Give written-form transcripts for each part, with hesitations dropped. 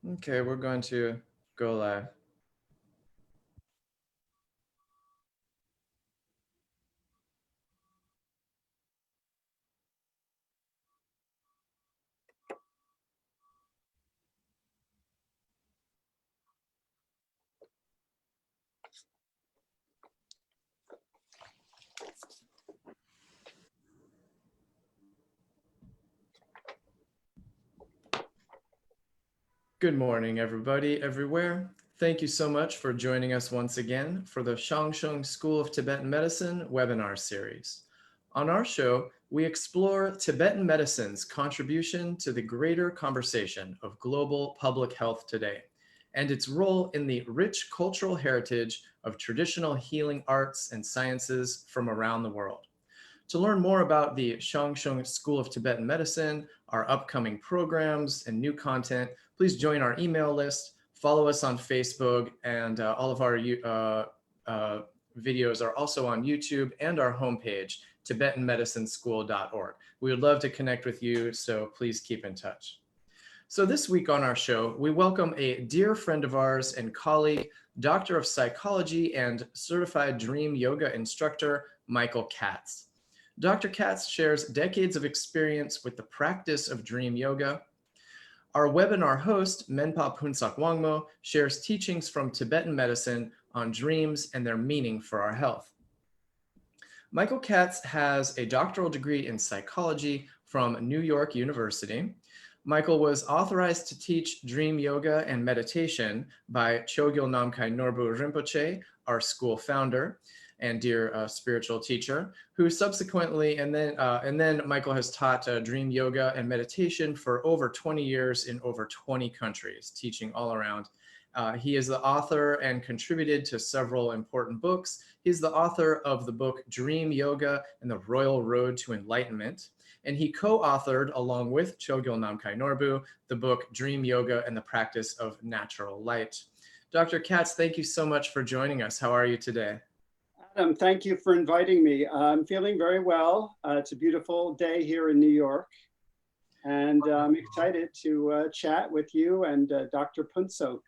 Okay, we're going to go live. Good morning, everybody, everywhere. Thank you so much for joining us once again for the Shangsheng School of Tibetan Medicine webinar series. On our show, we explore Tibetan medicine's contribution to the greater conversation of global public health today, and its role in the rich cultural heritage of traditional healing arts and sciences from around the world. To learn more about the Shangsheng School of Tibetan Medicine, our upcoming programs, and new content, please join our email list, follow us on Facebook, and all of our videos are also on YouTube and our homepage, tibetanmedicineschool.org. We would love to connect with you, so please keep in touch. So this week on our show, we welcome a dear friend of ours and colleague, Doctor of Psychology and Certified Dream Yoga Instructor, Michael Katz. Dr. Katz shares decades of experience with the practice of dream yoga. Our webinar host, Menpa Phuntsog Wangmo, shares teachings from Tibetan medicine on dreams and their meaning for our health. Michael Katz has a doctoral degree in psychology from New York University. Michael was authorized to teach dream yoga and meditation by Chogyal Namkhai Norbu Rinpoche, our school founder and dear spiritual teacher, who subsequently, and then Michael has taught dream yoga and meditation for over 20 years in over 20 countries, teaching all around. He is the author and contributed to several important books. He's the author of the book Dream Yoga and the Royal Road to Enlightenment. And he co-authored, along with Chogyal Namkhai Norbu, the book Dream Yoga and the Practice of Natural Light. Dr. Katz, thank you so much for joining us. How are you today? Adam, thank you for inviting me. I'm feeling very well. It's a beautiful day here in New York. And I'm excited to chat with you and Dr. Phuntsog.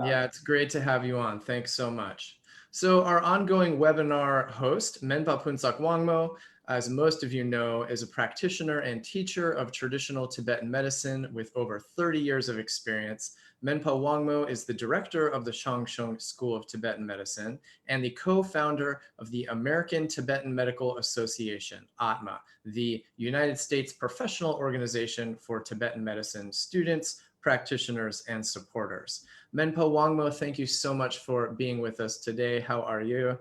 Yeah, it's great to have you on. Thanks so much. So our ongoing webinar host, Menpa Phuntsog Wangmo, as most of you know, is a practitioner and teacher of traditional Tibetan medicine with over 30 years of experience. Menpa Wangmo is the director of the Shangsheng School of Tibetan Medicine and the co-founder of the American Tibetan Medical Association, ATMA, the United States professional organization for Tibetan medicine students, practitioners, and supporters. Menpa Wangmo, thank you so much for being with us today. How are you?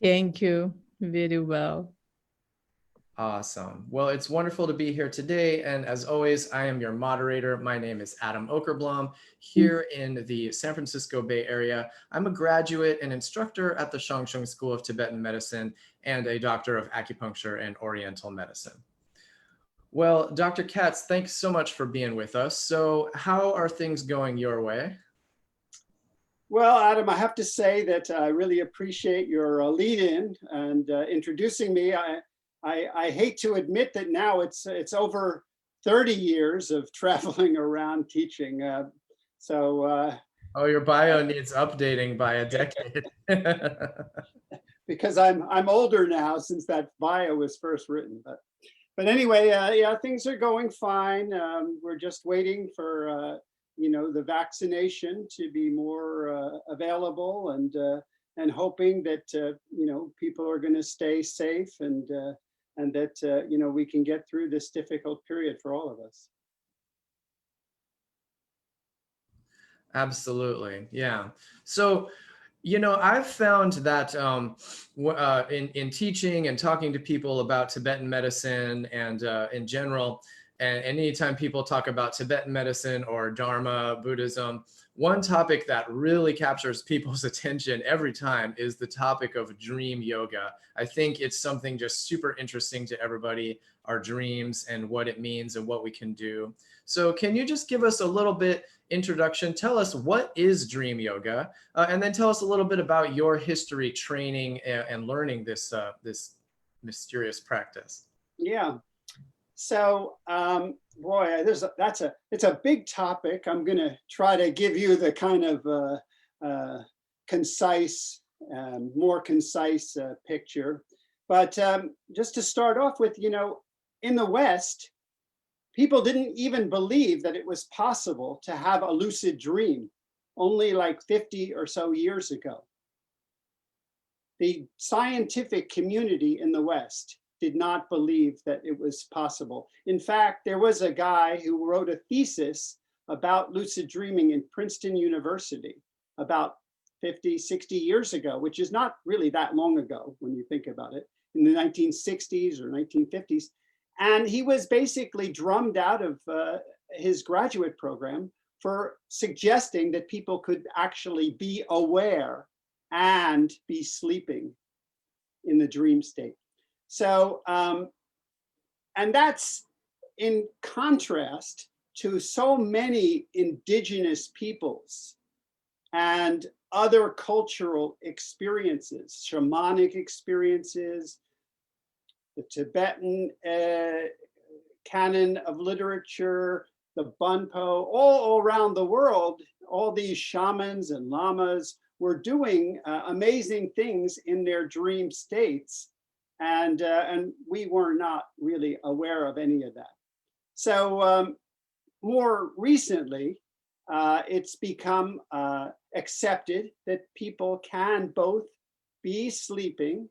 Thank you. Very well. Awesome. Well, it's wonderful to be here today. And as always, I am your moderator. My name is Adam Okerblom here in the San Francisco Bay Area. I'm a graduate and instructor at the Shangsheng School of Tibetan Medicine and a doctor of acupuncture and oriental medicine. Well, Dr. Katz, thanks so much for being with us. So how are things going your way? Well, Adam, I have to say that I really appreciate your lead-in and introducing me. I hate to admit that now it's over 30 years of traveling around teaching. Oh, your bio needs updating by a decade. Because I'm older now since that bio was first written. But anyway, yeah, things are going fine. We're just waiting for the vaccination to be more available, and hoping that people are going to stay safe, and that we can get through this difficult period for all of us. Absolutely, yeah. So, I've found that in teaching and talking to people about Tibetan medicine and in general, and anytime people talk about Tibetan medicine or Dharma, Buddhism, one topic that really captures people's attention every time is the topic of dream yoga. I think it's something just super interesting to everybody, our dreams and what it means and what we can do. So can you just give us a little bit introduction? Tell us, what is dream yoga? And then tell us a little bit about your history training and learning this mysterious practice. Yeah. So, boy, it's a big topic. I'm going to try to give you the kind of concise, more concise picture. But just to start off with, in the West, people didn't even believe that it was possible to have a lucid dream only like 50 or so years ago. The scientific community in the West did not believe that it was possible. In fact, there was a guy who wrote a thesis about lucid dreaming in Princeton University about 50, 60 years ago, which is not really that long ago when you think about it, in the 1960s or 1950s. And he was basically drummed out of his graduate program for suggesting that people could actually be aware and be sleeping in the dream state. So, and that's in contrast to so many indigenous peoples and other cultural experiences, shamanic experiences, the Tibetan canon of literature, the Bunpo, all around the world, all these shamans and lamas were doing amazing things in their dream states. And we were not really aware of any of that. So more recently, it's become accepted that people can both be sleeping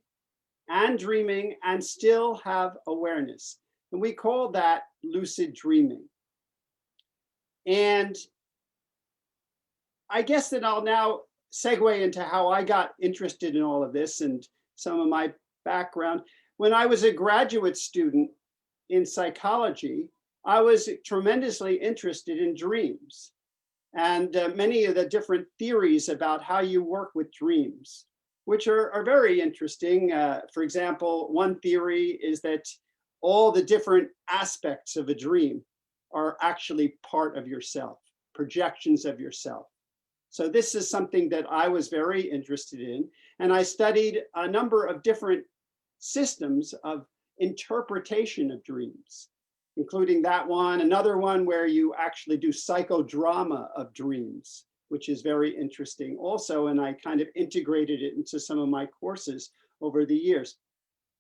and dreaming and still have awareness. And we call that lucid dreaming. And I guess that I'll now segue into how I got interested in all of this and some of my background. When I was a graduate student in psychology, I was tremendously interested in dreams and many of the different theories about how you work with dreams, which are very interesting. For example, one theory is that all the different aspects of a dream are actually part of yourself, projections of yourself. So this is something that I was very interested in. And I studied a number of different systems of interpretation of dreams, including that one, another one where you actually do psychodrama of dreams, which is very interesting also. And I kind of integrated it into some of my courses over the years.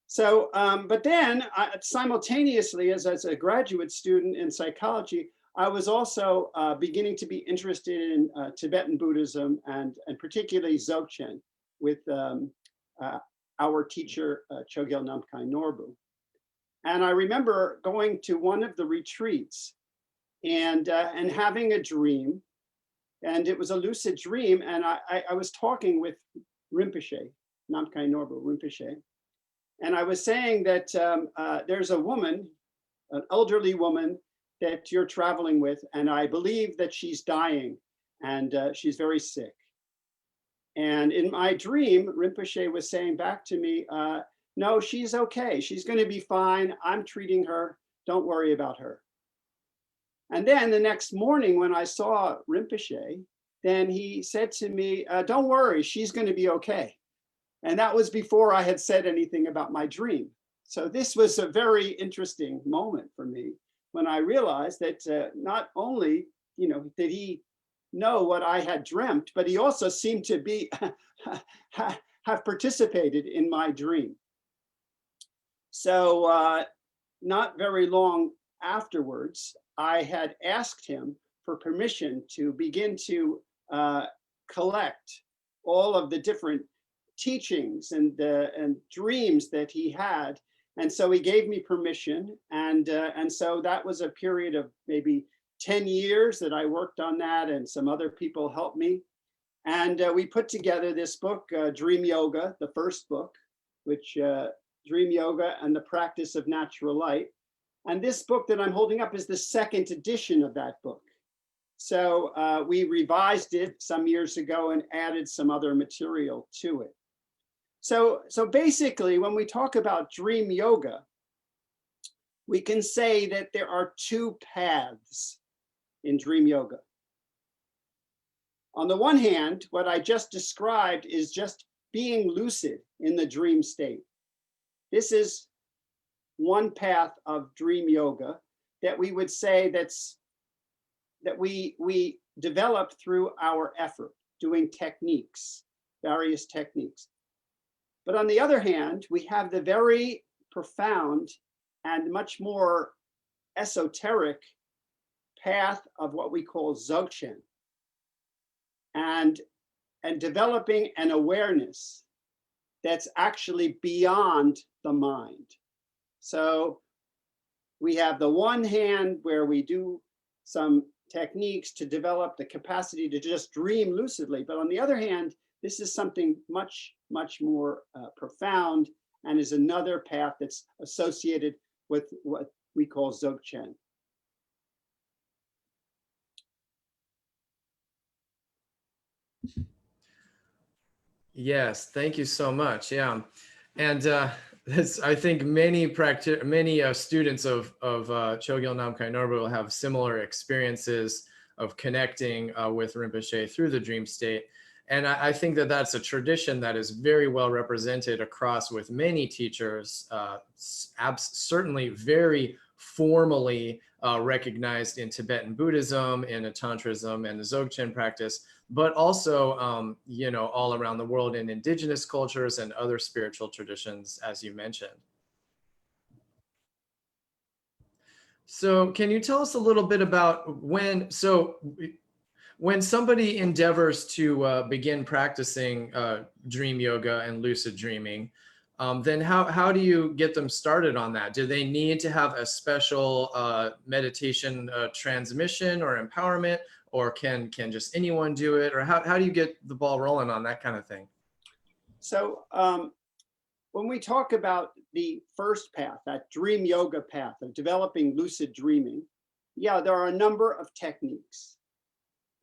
So, but then simultaneously, as a graduate student in psychology, I was also beginning to be interested in Tibetan Buddhism and particularly Dzogchen with our teacher, Chogyal Namkhai Norbu. And I remember going to one of the retreats and having a dream, and it was a lucid dream. And I was talking with Rinpoche, Namkhai Norbu Rinpoche. And I was saying that there's a woman, an elderly woman that you're traveling with, and I believe that she's dying and she's very sick. And in my dream, Rinpoche was saying back to me, no, she's okay. She's going to be fine. I'm treating her. Don't worry about her. And then the next morning when I saw Rinpoche, then he said to me, don't worry, she's going to be okay. And that was before I had said anything about my dream. So this was a very interesting moment for me when I realized that not only, did he know what I had dreamt, but he also seemed to be have participated in my dream. So not very long afterwards, I had asked him for permission to begin to collect all of the different teachings and dreams that he had. And so he gave me permission. And so that was a period of maybe 10 years that I worked on that, and some other people helped me. And we put together this book, Dream Yoga, the first book, which Dream Yoga and the Practice of Natural Light. And this book that I'm holding up is the second edition of that book. So we revised it some years ago and added some other material to it. So basically, when we talk about dream yoga, we can say that there are two paths in dream yoga. On the one hand, what I just described is just being lucid in the dream state. This is one path of dream yoga that we would say that we develop through our effort, doing techniques, various techniques. But on the other hand, we have the very profound and much more esoteric path of what we call Dzogchen, and developing an awareness that's actually beyond the mind. So we have the one hand where we do some techniques to develop the capacity to just dream lucidly. But on the other hand, this is something much, much more profound, and is another path that's associated with what we call Dzogchen. Yes, thank you so much. Yeah, and I think many students of Chogyal Namkhai Norbu will have similar experiences of connecting with Rinpoche through the dream state. And I think that that's a tradition that is very well represented across with many teachers, certainly very formally recognized in Tibetan Buddhism, in a Tantrism and the Dzogchen practice, but also, you know, all around the world in indigenous cultures and other spiritual traditions, as you mentioned. So can you tell us a little bit about when somebody endeavors to begin practicing dream yoga and lucid dreaming, then how do you get them started on that? Do they need to have a special meditation transmission or empowerment, or can just anyone do it? Or how do you get the ball rolling on that kind of thing? So when we talk about the first path, that dream yoga path of developing lucid dreaming, yeah, there are a number of techniques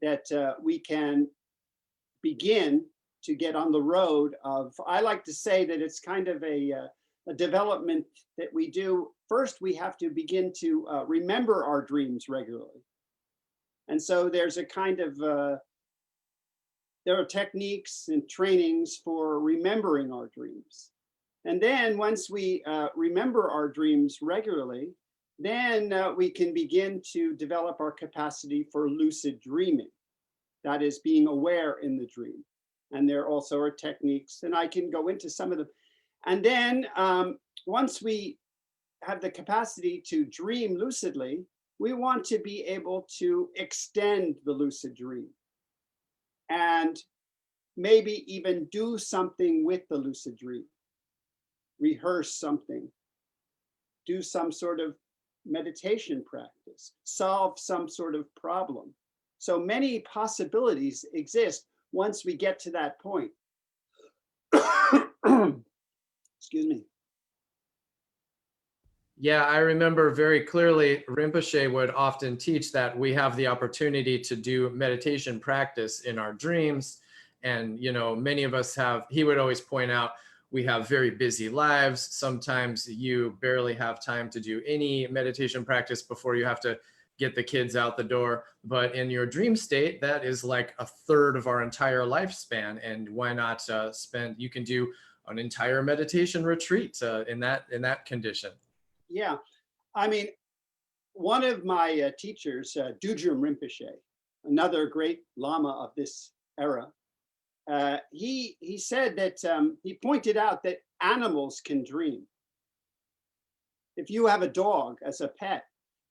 that we can begin to get on the road of. I like to say that it's kind of a development that we do. First, we have to begin to remember our dreams regularly. And so there's a kind of, there are techniques and trainings for remembering our dreams. And then once we remember our dreams regularly, then we can begin to develop our capacity for lucid dreaming. That is being aware in the dream. And there also are techniques, and I can go into some of them. And then once we have the capacity to dream lucidly, we want to be able to extend the lucid dream and maybe even do something with the lucid dream, rehearse something, do some sort of meditation practice, solve some sort of problem. So many possibilities exist once we get to that point. Excuse me. Yeah, I remember very clearly Rinpoche would often teach that we have the opportunity to do meditation practice in our dreams. And, you know, many of us have, he would always point out, we have very busy lives. Sometimes you barely have time to do any meditation practice before you have to get the kids out the door. But in your dream state, that is like a third of our entire lifespan. And why not you can do an entire meditation retreat in that condition. Yeah, I mean, one of my teachers, Dudjom Rinpoche, another great Lama of this era, he said that he pointed out that animals can dream. If you have a dog as a pet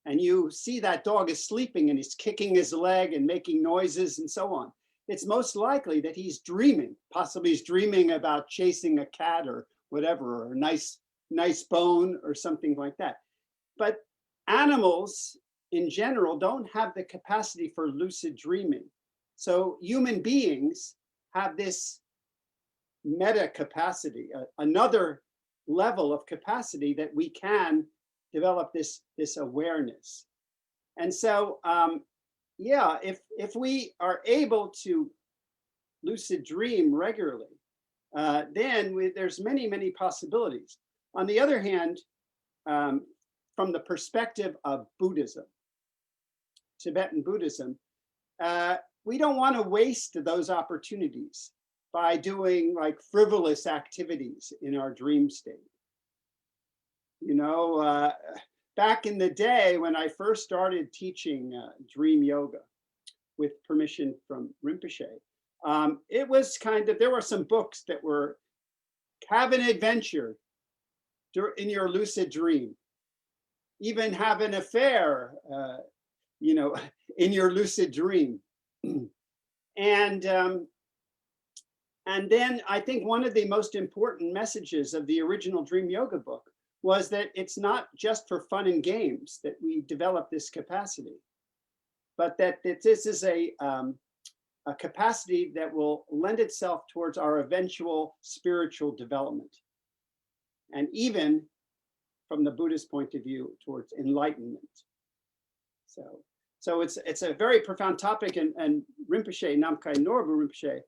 and you see that dog is sleeping and he's kicking his leg and making noises and so on, it's most likely that he's dreaming. Possibly he's dreaming about chasing a cat or whatever, or a nice bone or something like that. But animals in general don't have the capacity for lucid dreaming. So human beings have this meta capacity, another level of capacity that we can develop this awareness. And so, yeah, if we are able to lucid dream regularly, then there's many possibilities. On the other hand, from the perspective of Buddhism, Tibetan Buddhism, we don't want to waste those opportunities by doing like frivolous activities in our dream state. You know, back in the day when I first started teaching dream yoga with permission from Rinpoche, it was kind of, there were some books that were have an adventure in your lucid dream, even have an affair, you know, in your lucid dream. And then I think one of the most important messages of the original Dream Yoga book was that it's not just for fun and games that we develop this capacity, but that this is a capacity that will lend itself towards our eventual spiritual development. And even from the Buddhist point of view, towards enlightenment. So it's a very profound topic, and Rinpoche, Namkhai Norbu Rinpoche,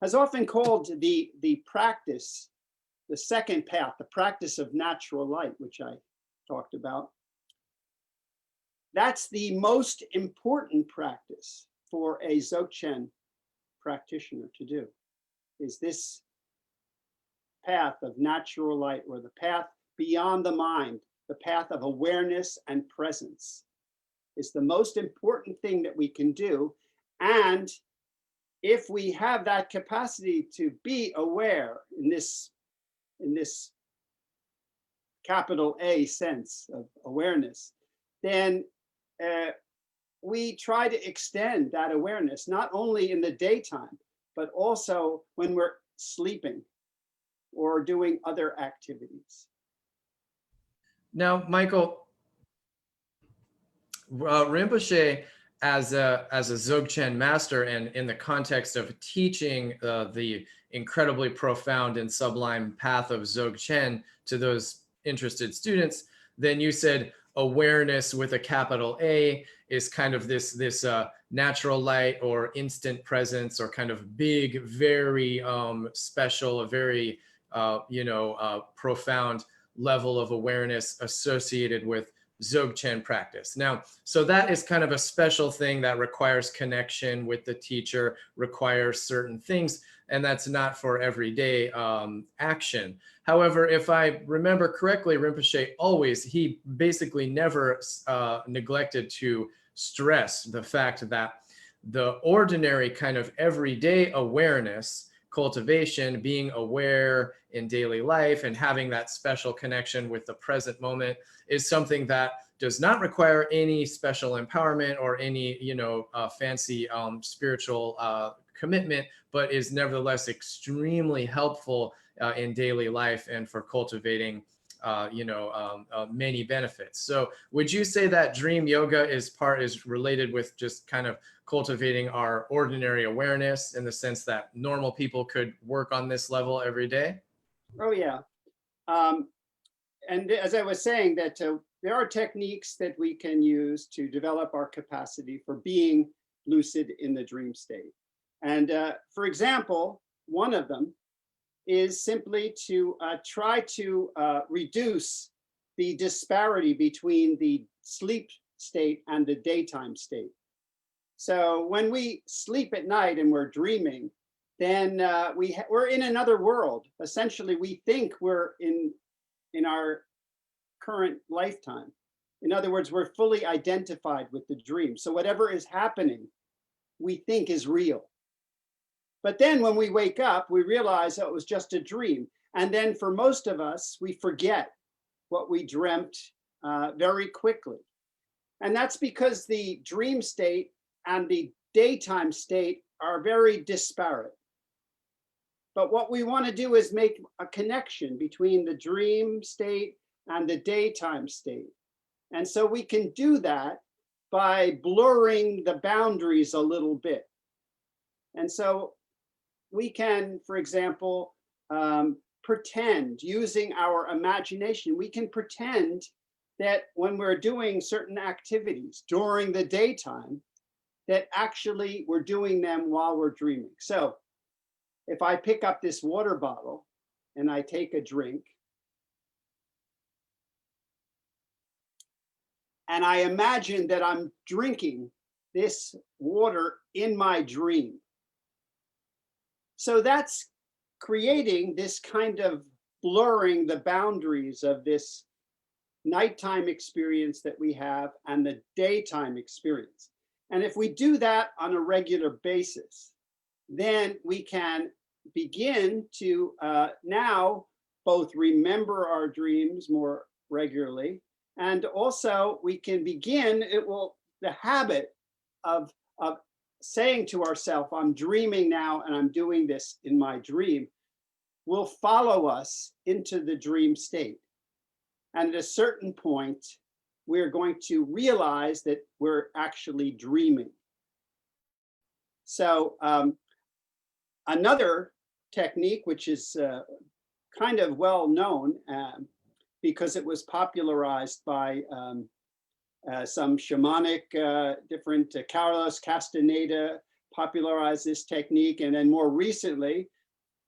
has often called the practice, the second path, the practice of natural light, which I talked about. That's the most important practice for a Dzogchen practitioner to do, is this path of natural light, or the path beyond the mind, the path of awareness and presence, is the most important thing that we can do. And if we have that capacity to be aware in this capital A sense of awareness, then we try to extend that awareness, not only in the daytime, but also when we're sleeping or doing other activities. Now, Michael, Rinpoche, as a Dzogchen master, and in the context of teaching the incredibly profound and sublime path of Dzogchen to those interested students, then you said awareness with a capital A is kind of this natural light or instant presence, or kind of big, very special, a very profound level of awareness associated with Dzogchen practice. Now, so that is kind of a special thing that requires connection with the teacher, requires certain things, and that's not for everyday action. However, if I remember correctly, Rinpoche he basically never neglected to stress the fact that the ordinary kind of everyday awareness, cultivation, being aware in daily life and having that special connection with the present moment, is something that does not require any special empowerment or any fancy spiritual commitment, but is nevertheless extremely helpful in daily life and for cultivating many benefits. So would you say that dream yoga is related with just kind of cultivating our ordinary awareness, in the sense that normal people could work on this level every day? Oh yeah. And as I was saying, that there are techniques that we can use to develop our capacity for being lucid in the dream state. And for example, one of them is simply to try to reduce the disparity between the sleep state and the daytime state. So when we sleep at night and we're dreaming, then we're in another world. Essentially, we think we're in our current lifetime. In other words, we're fully identified with the dream. So whatever is happening, we think is real. But then when we wake up, we realize that it was just a dream. And then for most of us, we forget what we dreamt very quickly. And that's because the dream state and the daytime state are very disparate. But what we want to do is make a connection between the dream state and the daytime state. And so we can do that by blurring the boundaries a little bit. And so we can, for example, pretend, using our imagination, we can pretend that when we're doing certain activities during the daytime, that actually we're doing them while we're dreaming. So if I pick up this water bottle and I take a drink, and I imagine that I'm drinking this water in my dream. So that's creating this kind of blurring the boundaries of this nighttime experience that we have and the daytime experience. And if we do that on a regular basis, then we can begin to now both remember our dreams more regularly, and also we can begin, the habit of saying to ourselves, I'm dreaming now and I'm doing this in my dream, will follow us into the dream state. And at a certain point, we're going to realize that we're actually dreaming. So another technique, which is kind of well known because it was popularized by some shamanic, Carlos Castaneda popularized this technique. And then more recently,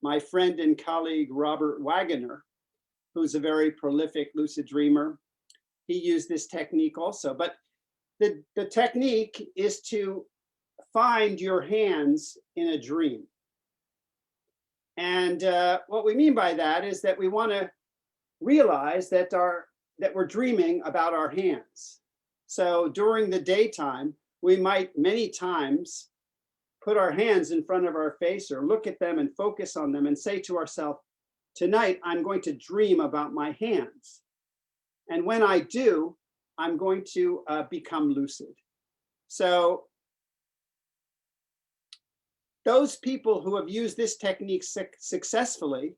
my friend and colleague, Robert Waggoner, who's a very prolific lucid dreamer, he used this technique also. But the technique is to find your hands in a dream. And what we mean by that is that we want to realize that we're dreaming about our hands. So during the daytime, we might many times put our hands in front of our face or look at them and focus on them and say to ourselves, tonight I'm going to dream about my hands. And when I do, I'm going to become lucid. So those people who have used this technique successfully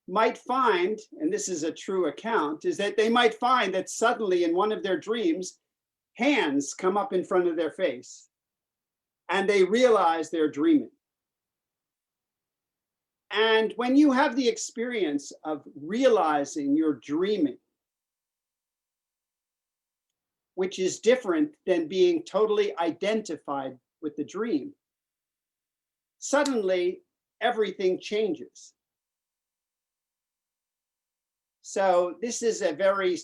might find, and this is a true account, is that they might find that suddenly in one of their dreams, hands come up in front of their face and they realize they're dreaming. And when you have the experience of realizing you're dreaming, which is different than being totally identified with the dream, suddenly everything changes. So this is a very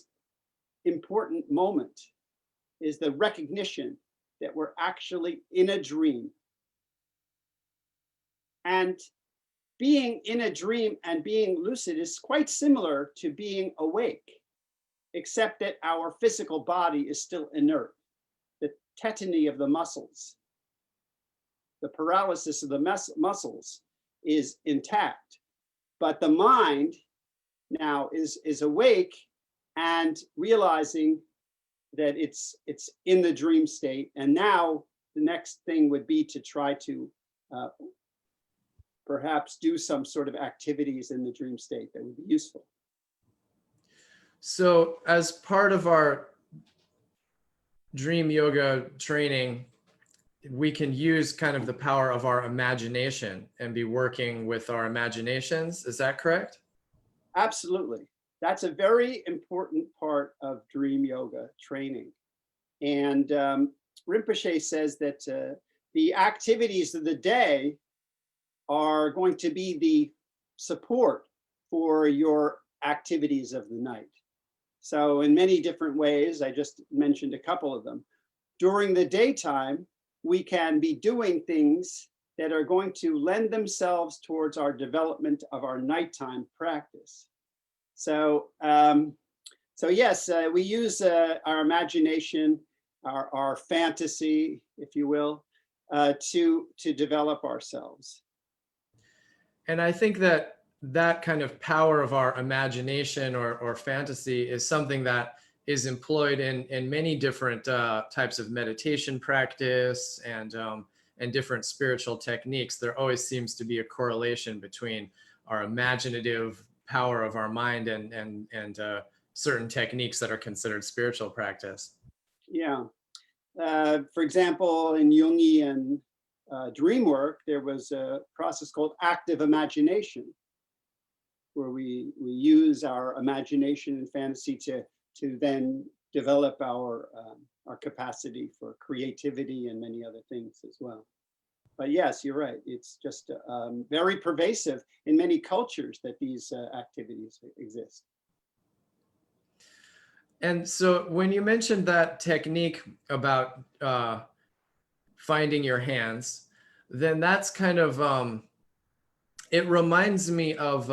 important moment, is the recognition that we're actually in a dream. And being in a dream and being lucid is quite similar to being awake, except that our physical body is still inert. The tetany of the muscles, the paralysis of the muscles is intact, but the mind now is awake and realizing that it's in the dream state. And now the next thing would be to try to perhaps do some sort of activities in the dream state that would be useful. So as part of our dream yoga training, we can use kind of the power of our imagination and be working with our imaginations. Is that correct? Absolutely. That's a very important part of dream yoga training. And Rinpoche says that the activities of the day are going to be the support for your activities of the night. So in many different ways, I just mentioned a couple of them. During the daytime, we can be doing things that are going to lend themselves towards our development of our nighttime practice. So, yes, we use our imagination, our fantasy, if you will, to develop ourselves. And I think that that kind of power of our imagination or fantasy is something that is employed in many different types of meditation practice and different spiritual techniques. There always seems to be a correlation between our imaginative power of our mind and certain techniques that are considered spiritual practice. Yeah. For example, in Jungian dream work, there was a process called active imagination, where we use our imagination and fantasy to then develop our capacity for creativity and many other things as well. But yes, you're right. It's just very pervasive in many cultures that these activities exist. And so when you mentioned that technique about finding your hands, then that's kind of, it reminds me of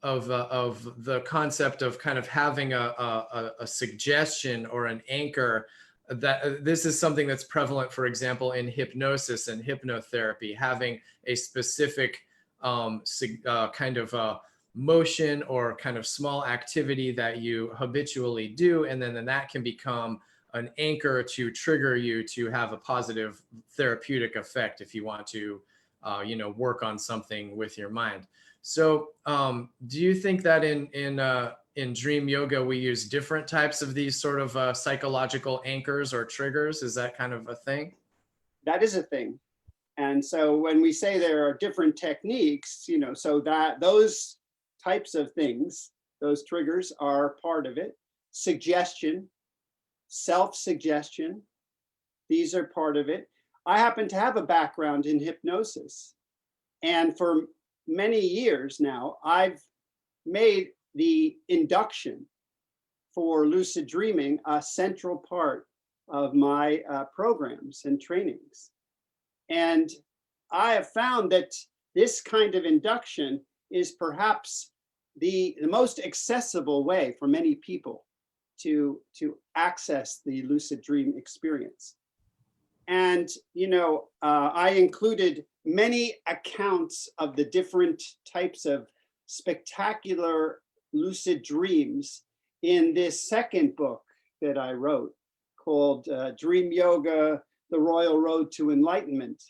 of the concept of kind of having a suggestion or an anchor, that this is something that's prevalent, for example, in hypnosis and hypnotherapy, having a specific kind of motion or kind of small activity that you habitually do, and then that can become an anchor to trigger you to have a positive therapeutic effect if you want to work on something with your mind. So do you think that in dream yoga we use different types of these sort of psychological anchors or triggers? Is that kind of a thing? That is a thing. And so when we say there are different techniques, so that those types of things, those triggers are part of it. Suggestion, self-suggestion, these are part of it. I happen to have a background in hypnosis. And for many years now, I've made the induction for lucid dreaming a central part of my programs and trainings. And I have found that this kind of induction is perhaps the most accessible way for many people to access the lucid dream experience. And, I included many accounts of the different types of spectacular lucid dreams in this second book that I wrote called Dream Yoga, The Royal Road to Enlightenment.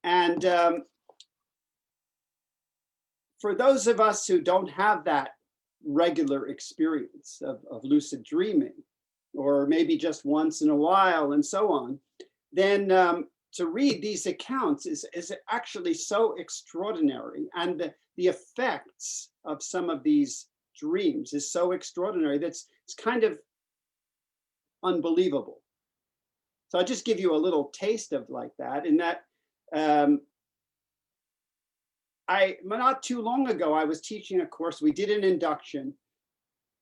And for those of us who don't have that regular experience of lucid dreaming, or maybe just once in a while and so on, then to read these accounts is actually so extraordinary. And the effects of some of these dreams is so extraordinary that it's kind of unbelievable. So I'll just give you a little taste of like that, in that not too long ago, I was teaching a course. We did an induction.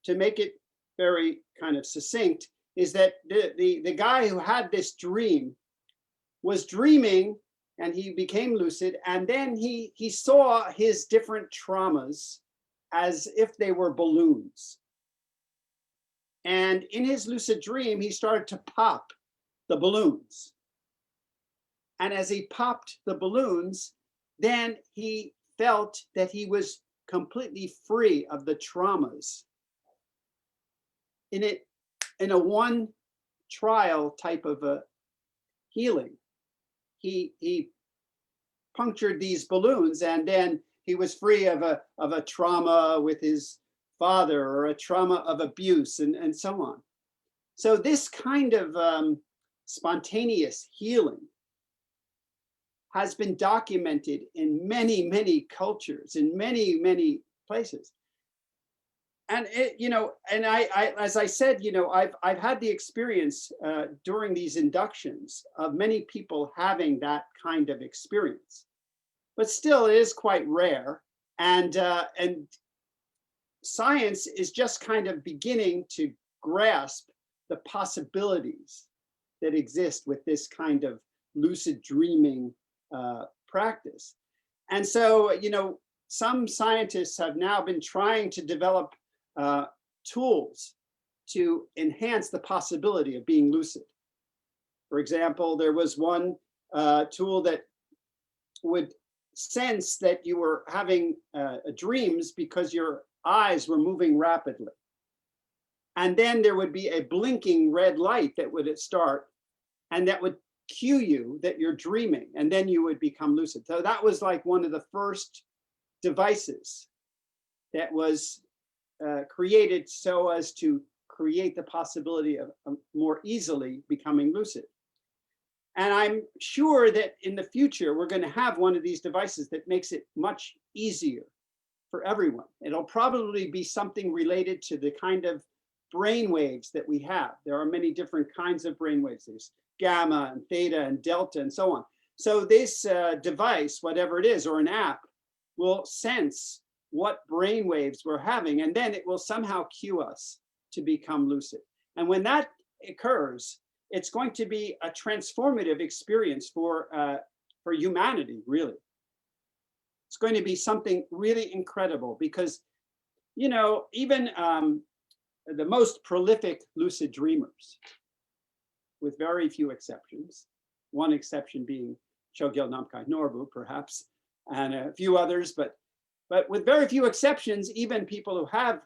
To make it very kind of succinct, is that the guy who had this dream was dreaming and he became lucid, and then he saw his different traumas as if they were balloons. And in his lucid dream, he started to pop the balloons. And as he popped the balloons, then he felt that he was completely free of the traumas. In a one trial type of a healing, he punctured these balloons, and then he was free of a trauma with his father, or a trauma of abuse, and so on. So this kind of spontaneous healing has been documented in many, many cultures, in many, many places. And I, as I said, I've had the experience during these inductions of many people having that kind of experience, but still it is quite rare. And science is just kind of beginning to grasp the possibilities that exist with this kind of lucid dreaming practice. And so, some scientists have now been trying to develop tools to enhance the possibility of being lucid. For example, there was one tool that would sense that you were having dreams because your eyes were moving rapidly. And then there would be a blinking red light that would start, and that would cue you that you're dreaming, and then you would become lucid. So that was like one of the first devices that was created so as to create the possibility of more easily becoming lucid. And I'm sure that in the future, we're going to have one of these devices that makes it much easier for everyone. It'll probably be something related to the kind of brain waves that we have. There are many different kinds of brain waves. There's gamma and theta and delta and so on. So this device, whatever it is, or an app, will sense what brain waves we're having, and then it will somehow cue us to become lucid. And when that occurs, it's going to be a transformative experience for humanity, really. It's going to be something really incredible because, even the most prolific lucid dreamers, with very few exceptions, one exception being Chogyal Namkhai Norbu, perhaps, and a few others, but with very few exceptions, even people who have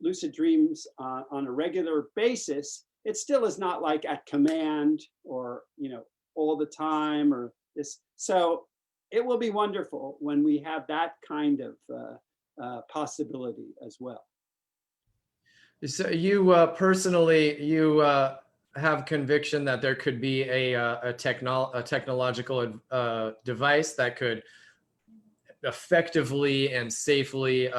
lucid dreams on a regular basis, it still is not like at command or, all the time or this. So it will be wonderful when we have that kind of possibility as well. So you personally, you have conviction that there could be a technological device that could effectively and safely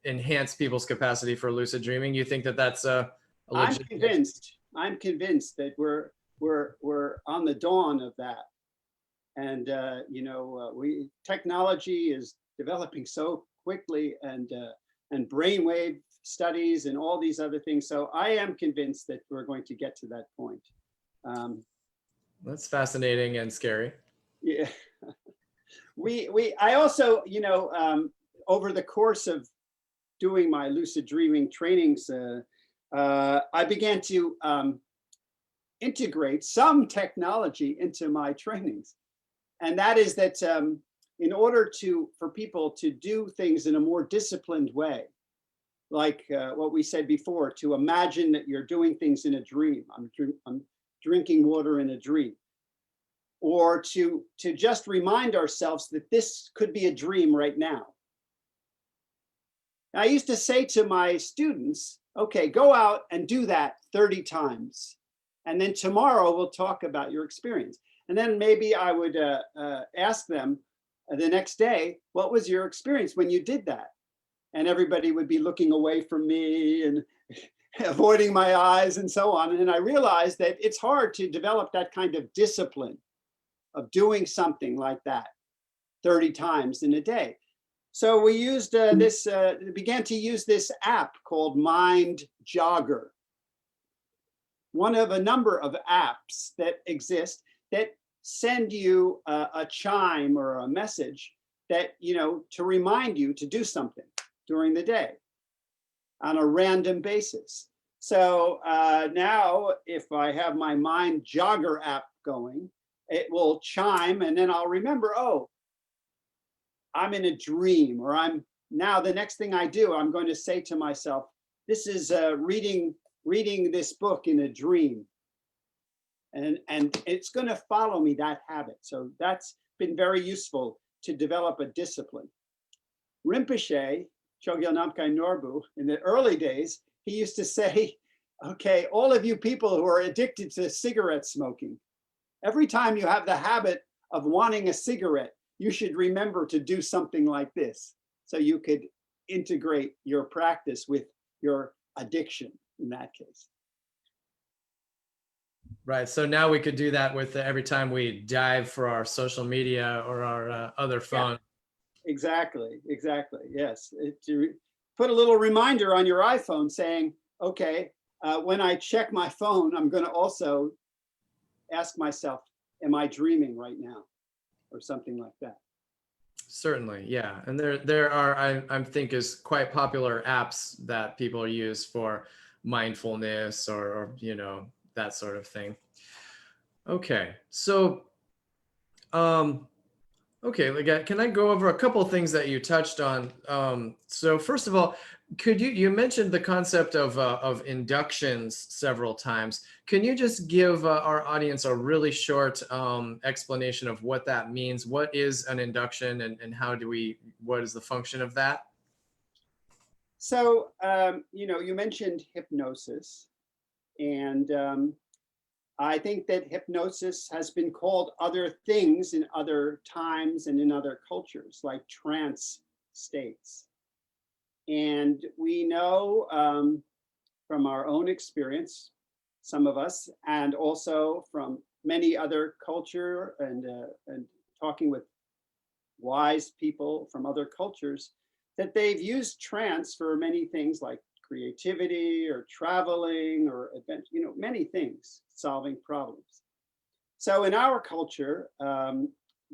enhance people's capacity for lucid dreaming. You think that that's a legitimate? I'm convinced that we're on the dawn of that, and technology is developing so quickly, and brainwave studies and all these other things. So I am convinced that we're going to get to that point. That's fascinating and scary. Yeah. I also, over the course of doing my lucid dreaming trainings, I began to integrate some technology into my trainings. And that is that in order for people to do things in a more disciplined way, like what we said before, to imagine that you're doing things in a dream. I'm drinking water in a dream. Or to just remind ourselves that this could be a dream right now. I used to say to my students, okay, go out and do that 30 times. And then tomorrow we'll talk about your experience. And then maybe I would ask them the next day, what was your experience when you did that? And everybody would be looking away from me and avoiding my eyes and so on. And I realized that it's hard to develop that kind of discipline of doing something like that 30 times in a day. So we used began to use this app called Mind Jogger. One of a number of apps that exist that send you a chime or a message that, to remind you to do something during the day on a random basis. So now if I have my Mind Jogger app going, it will chime and then I'll remember, oh, I'm in a dream, or now the next thing I do, I'm going to say to myself, this is reading this book in a dream. And it's going to follow me, that habit. So that's been very useful to develop a discipline. Rinpoche, Chogyal Namkhai Norbu, in the early days, he used to say, okay, all of you people who are addicted to cigarette smoking, every time you have the habit of wanting a cigarette, you should remember to do something like this. So you could integrate your practice with your addiction in that case. Right. So now we could do that with every time we dive for our social media or our other phone. Yeah, exactly. Yes. To put a little reminder on your iPhone saying, okay, when I check my phone, I'm going to also ask myself, am I dreaming right now? Or something like that. Certainly, yeah. And there are, I think, is quite popular apps that people use for mindfulness or that sort of thing. Okay, so okay, can I go over a couple of things that you touched on? So first of all, could you mentioned the concept of inductions several times. Can you just give our audience a really short explanation of what that means? What is an induction and what is the function of that? So, you mentioned hypnosis, and I think that hypnosis has been called other things in other times and in other cultures, like trance states. And we know from our own experience, some of us, and also from many other culture and talking with wise people from other cultures, that they've used trance for many things like creativity or traveling or many things, solving problems. So in our culture,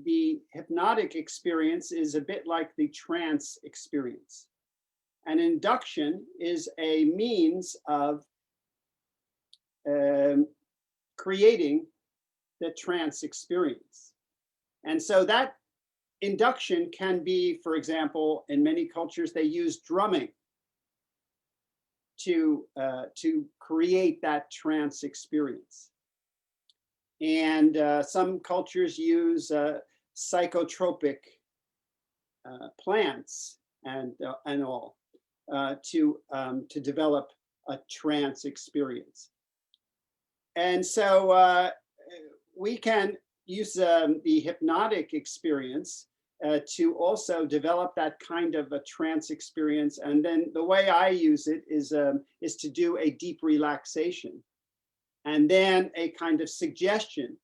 the hypnotic experience is a bit like the trance experience. And induction is a means of creating the trance experience. And so that induction can be, for example, in many cultures, they use drumming to create that trance experience. And some cultures use psychotropic plants and all to develop a trance experience. And so we can use the hypnotic experience to also develop that kind of a trance experience. And then the way I use it is to do a deep relaxation, and then a kind of suggestion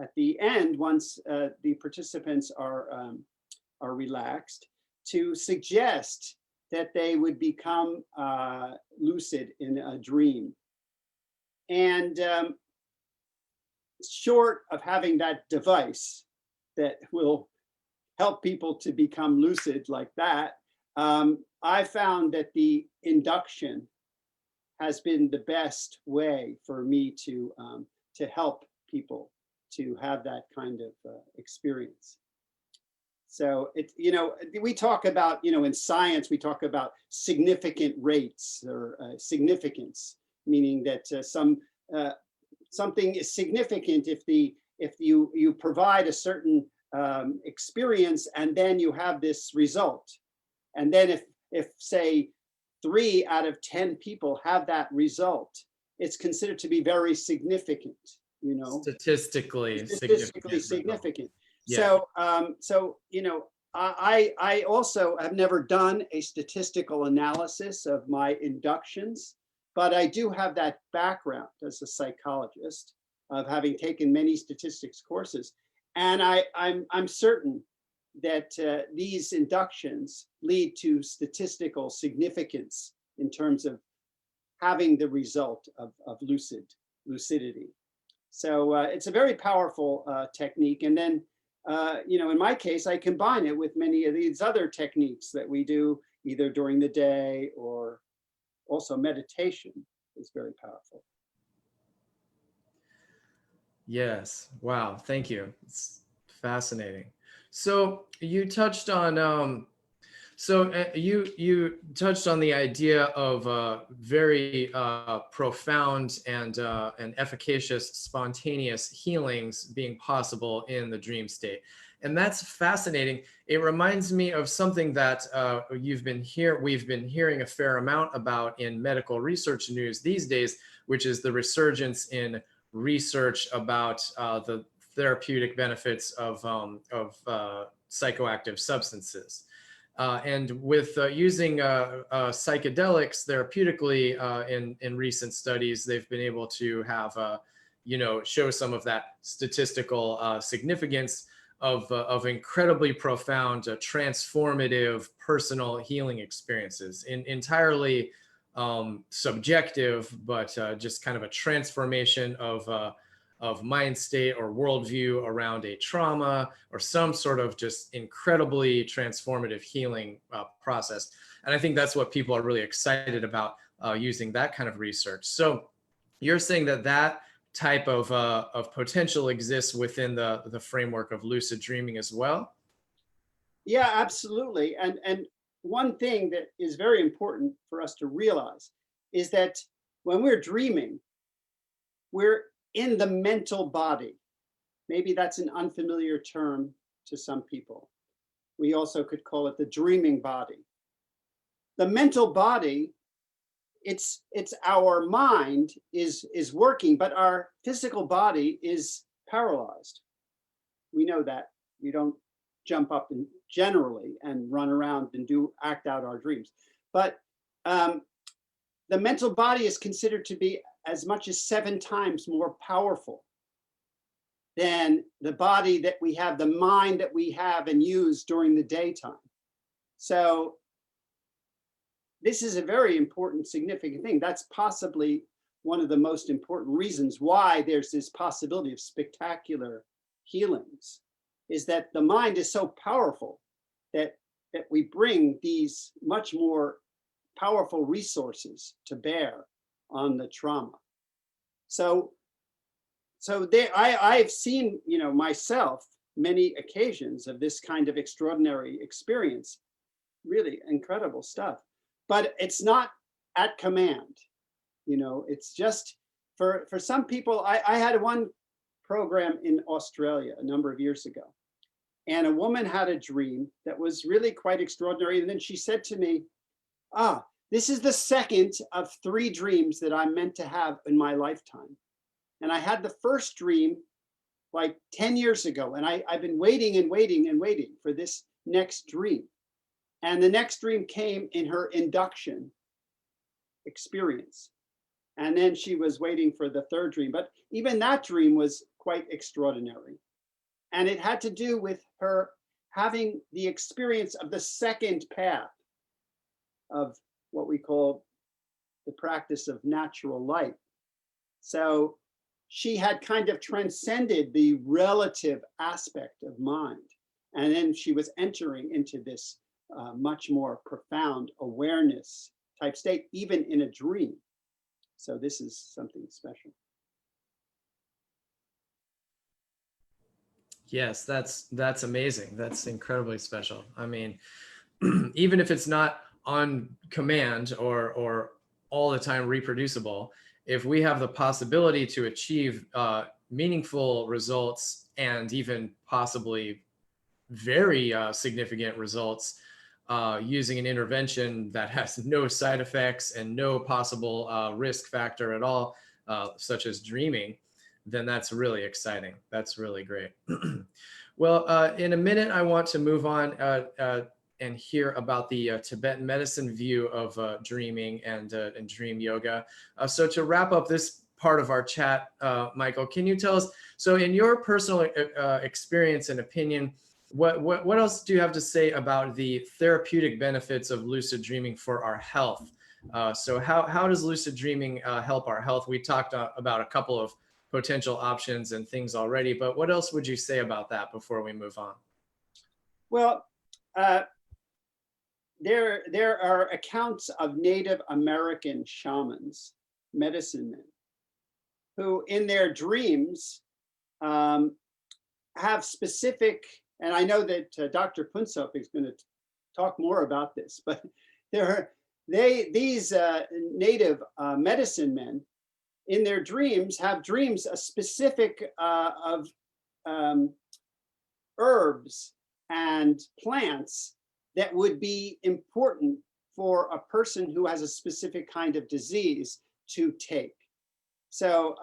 at the end, once the participants are relaxed, to suggest that they would become lucid in a dream. And short of having that device that will help people to become lucid like that, I found that the induction has been the best way for me to help people to have that kind of experience. So it, we talk about, in science, we talk about significant rates or significance, meaning that something is significant if you provide a certain experience and then you have this result. And then if say 3 out of 10 people have that result, it's considered to be very significant, Statistically significant. Yeah. So I also have never done a statistical analysis of my inductions, but I do have that background as a psychologist of having taken many statistics courses. And I'm certain that these inductions lead to statistical significance in terms of having the result of lucidity. So it's a very powerful technique. And then, in my case, I combine it with many of these other techniques that we do either during the day, or also meditation is very powerful. Yes. Wow. Thank you. It's fascinating. So you touched on you touched on the idea of very profound and efficacious spontaneous healings being possible in the dream state, and that's fascinating. It reminds me of something that we've been hearing a fair amount about in medical research news these days, which is the resurgence in research about the therapeutic benefits of psychoactive substances. And with using psychedelics therapeutically in recent studies, they've been able to have, show some of that statistical significance of incredibly profound, transformative personal healing experiences, entirely subjective, but just kind of a transformation of mind state or worldview around a trauma or some sort of just incredibly transformative healing process. And I think that's what people are really excited about using that kind of research. So you're saying that type of potential exists within the framework of lucid dreaming as well? Yeah, absolutely. And one thing that is very important for us to realize is that when we're dreaming, we're in the mental body. Maybe that's an unfamiliar term to some people. We also could call it the dreaming body. The mental body, it's our mind is working, but our physical body is paralyzed. We know that. We don't jump up and generally and run around and act out our dreams. But the mental body is considered to be as much as 7 times more powerful than the body that we have, the mind that we have and use during the daytime. So this is a very important, significant thing. That's possibly one of the most important reasons why there's this possibility of spectacular healings is that the mind is so powerful that we bring these much more powerful resources to bear on the trauma. So I've seen, myself many occasions of this kind of extraordinary experience, really incredible stuff. But it's not at command, it's just for some people. I had one program in Australia a number of years ago, and a woman had a dream that was really quite extraordinary. And then she said to me, this is the second of 3 dreams that I'm meant to have in my lifetime. And I had the first dream like 10 years ago, and I've been waiting and waiting and waiting for this next dream. And the next dream came in her induction experience. And then she was waiting for the third dream. But even that dream was quite extraordinary. And it had to do with her having the experience of the second path of what we call the practice of natural light. So she had kind of transcended the relative aspect of mind. And then she was entering into this much more profound awareness type state, even in a dream. So this is something special. Yes, that's amazing. That's incredibly special. I mean, even if it's not on command or all the time reproducible, if we have the possibility to achieve meaningful results and even possibly very significant results using an intervention that has no side effects and no possible risk factor at all, such as dreaming, then that's really exciting. That's really great. Well, in a minute, I want to move on and hear about the Tibetan medicine view of dreaming and dream yoga. So to wrap up this part of our chat, Michael, can you tell us, so in your personal experience and opinion, what else do you have to say about the therapeutic benefits of lucid dreaming for our health? So how does lucid dreaming help our health? We talked about a couple of potential options and things already, but what else would you say about that before we move on? Well, there are accounts of Native American shamans, medicine men, who in their dreams have specific, and I know that Dr. Phuntsog is going to talk more about this, but these Native medicine men in their dreams have dreams a specific of herbs and plants that would be important for a person who has a specific kind of disease to take. So,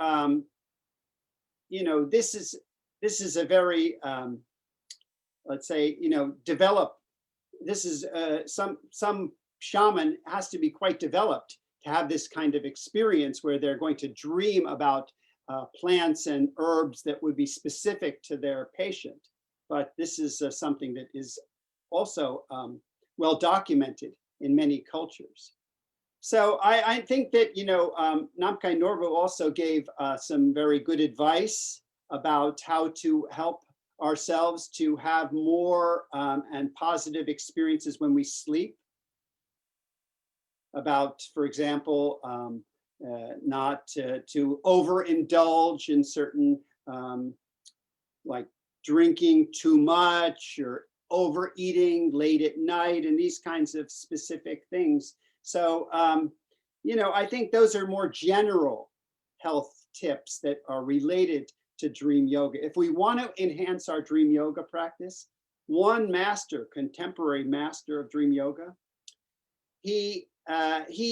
this is a very, let's say, developed. This is some shaman has to be quite developed to have this kind of experience where they're going to dream about plants and herbs that would be specific to their patient. But this is something that is also well documented in many cultures. So I think that, Namkhai Norbu also gave some very good advice about how to help ourselves to have more and positive experiences when we sleep. About, for example, not to overindulge in certain, like drinking too much or overeating late at night and these kinds of specific things. So, I think those are more general health tips that are related to dream yoga. If we want to enhance our dream yoga practice, one contemporary master of dream yoga, he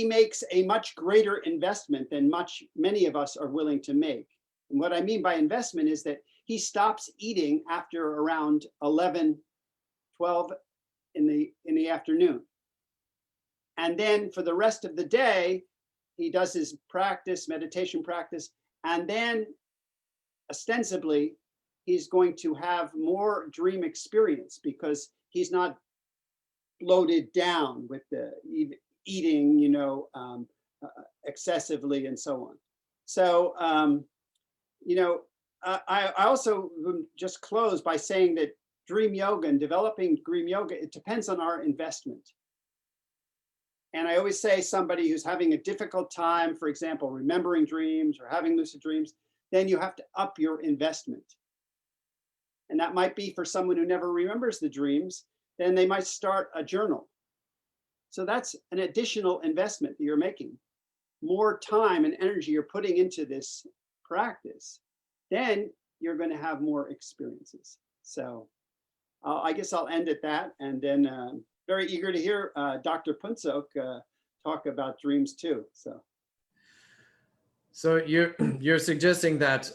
makes a much greater investment than many of us are willing to make. And what I mean by investment is that he stops eating after around 11, 12 in the afternoon. And then for the rest of the day, he does his meditation practice, and then ostensibly, he's going to have more dream experience because he's not bloated down with the eating, excessively and so on. So, I also just close by saying that dream yoga and developing dream yoga, it depends on our investment. And I always say somebody who's having a difficult time, for example, remembering dreams or having lucid dreams, then you have to up your investment. And that might be for someone who never remembers the dreams, then they might start a journal. So that's an additional investment that you're making. More time and energy you're putting into this practice, then you're going to have more experiences. So I guess I'll end at that, and then very eager to hear Dr. Phuntsog talk about dreams too. So you're suggesting that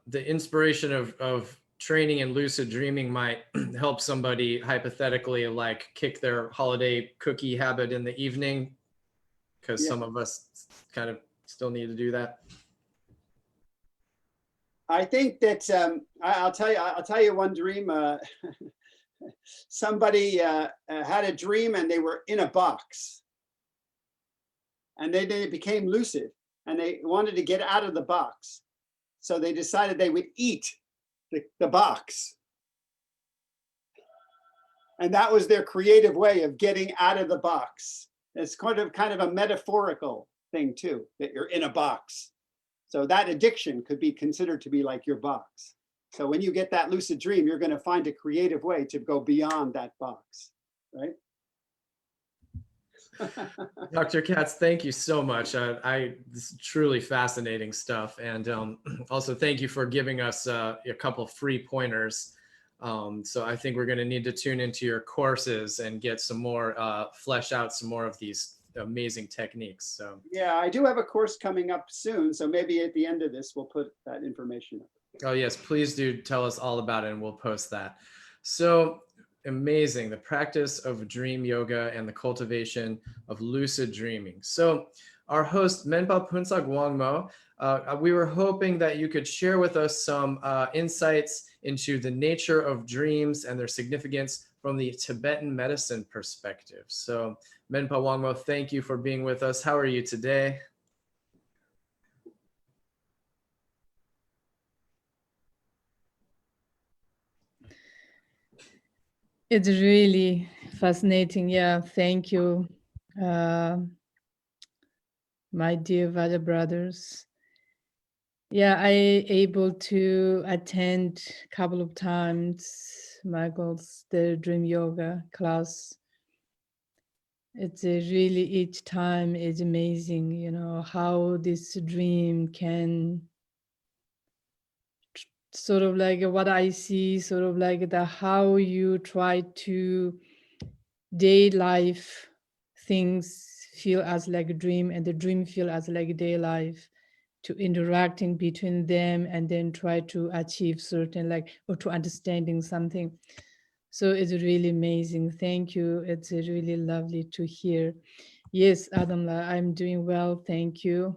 the inspiration of training in lucid dreaming might help somebody hypothetically like kick their holiday cookie habit in the evening, because Yeah. some of us kind of still need to do that. I think that I'll tell you one dream. Somebody had a dream and they were in a box, and then they became lucid and they wanted to get out of the box. So they decided they would eat the box. And that was their creative way of getting out of the box. It's kind of a metaphorical thing too, that you're in a box. So that addiction could be considered to be like your box. So when you get that lucid dream, you're going to find a creative way to go beyond that box, right? Dr. Katz, thank you so much. This is truly fascinating stuff. And also thank you for giving us a couple free pointers. So I think we're going to need to tune into your courses and get some more, flesh out some more of these amazing techniques. So yeah, I do have a course coming up soon. So maybe at the end of this, we'll put that information up. Oh yes, please do tell us all about it and we'll post that. So amazing, the practice of dream yoga and the cultivation of lucid dreaming. So our host, Menpa Phuntsog Wangmo, we were hoping that you could share with us some insights into the nature of dreams and their significance from the Tibetan medicine perspective. So Menpa Wangmo, thank you for being with us. How are you today? It's really fascinating. Yeah, thank you, my dear Vada brothers. Yeah, I able to attend a couple of times Michael's the dream yoga class. It's really each time is amazing, you know, how this dream can sort of like what I see, sort of like the how you try to day life things feel as like a dream and the dream feel as like a day life, to interacting between them and then try to achieve certain like or to understanding something. So it's really amazing. Thank you. It's really lovely to hear. Yes, Adamla, I'm doing well. Thank you.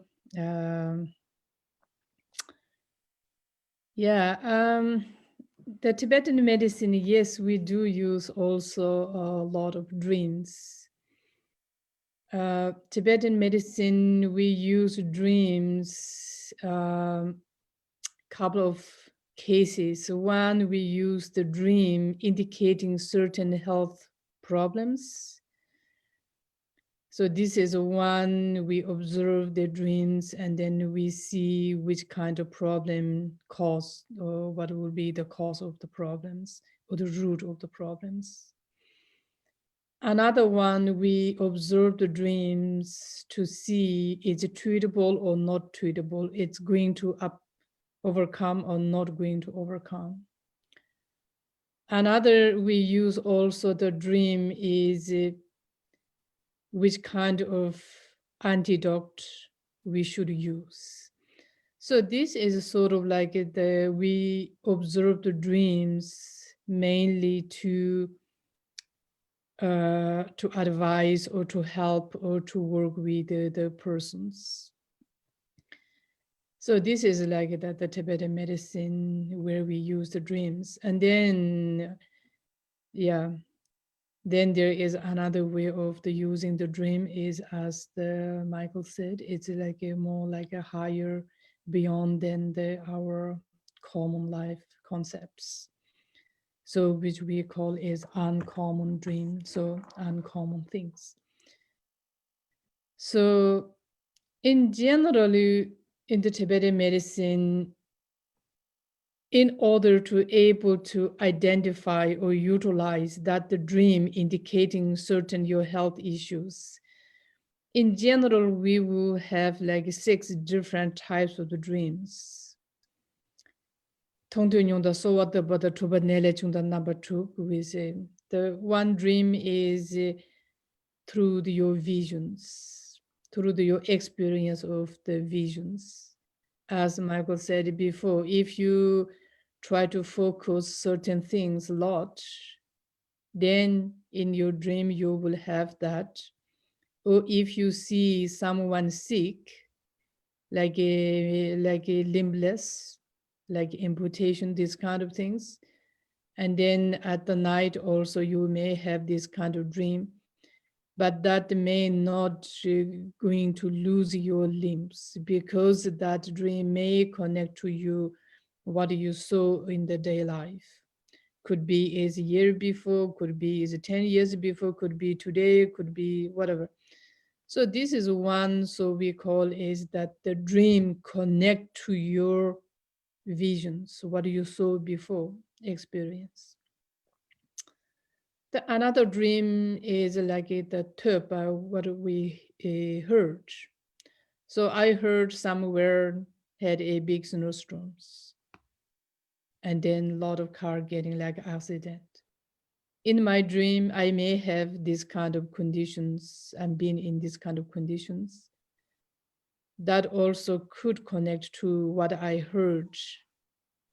The Tibetan medicine, yes, we do use also a lot of dreams. Tibetan medicine, we use dreams, couple of cases. One, we use the dream indicating certain health problems. So this is one, we observe the dreams and then we see which kind of problem caused or what will be the cause of the problems or the root of the problems. Another one, we observe the dreams to see is it treatable or not treatable. It's going to overcome or not going to overcome. Another, we use also the dream is which kind of antidote we should use. So this is sort of like we observe the dreams mainly to advise or to help or to work with the persons. So this is like that the Tibetan medicine where we use the dreams. And then, yeah, then there is another way of the using the dream is, as the Michael said, it's like a more like a higher beyond than our common life concepts. So which we call is uncommon dream, so uncommon things. So in generally in the Tibetan medicine, in order to able to identify or utilize that the dream indicating certain your health issues, in general, we will have like 6 different types of the dreams. So what about the number 2, we say the one dream is through your visions, through your experience of the visions. As Michael said before, if you try to focus certain things a lot, then in your dream you will have that. Or if you see someone sick, like a limbless, like amputation, these kind of things. And then at the night also you may have this kind of dream, but that may not going to lose your limbs, because that dream may connect to you what you saw in the day life. Could be is a year before, could be is 10 years before, could be today, could be whatever. So this is one, so we call is that the dream connect to your visions, what you saw before experience. Another dream is like the third, what we heard. So I heard somewhere had a big snowstorms, and then a lot of car getting like accident. In my dream, I may have this kind of conditions. I'm being in this kind of conditions. That also could connect to what I heard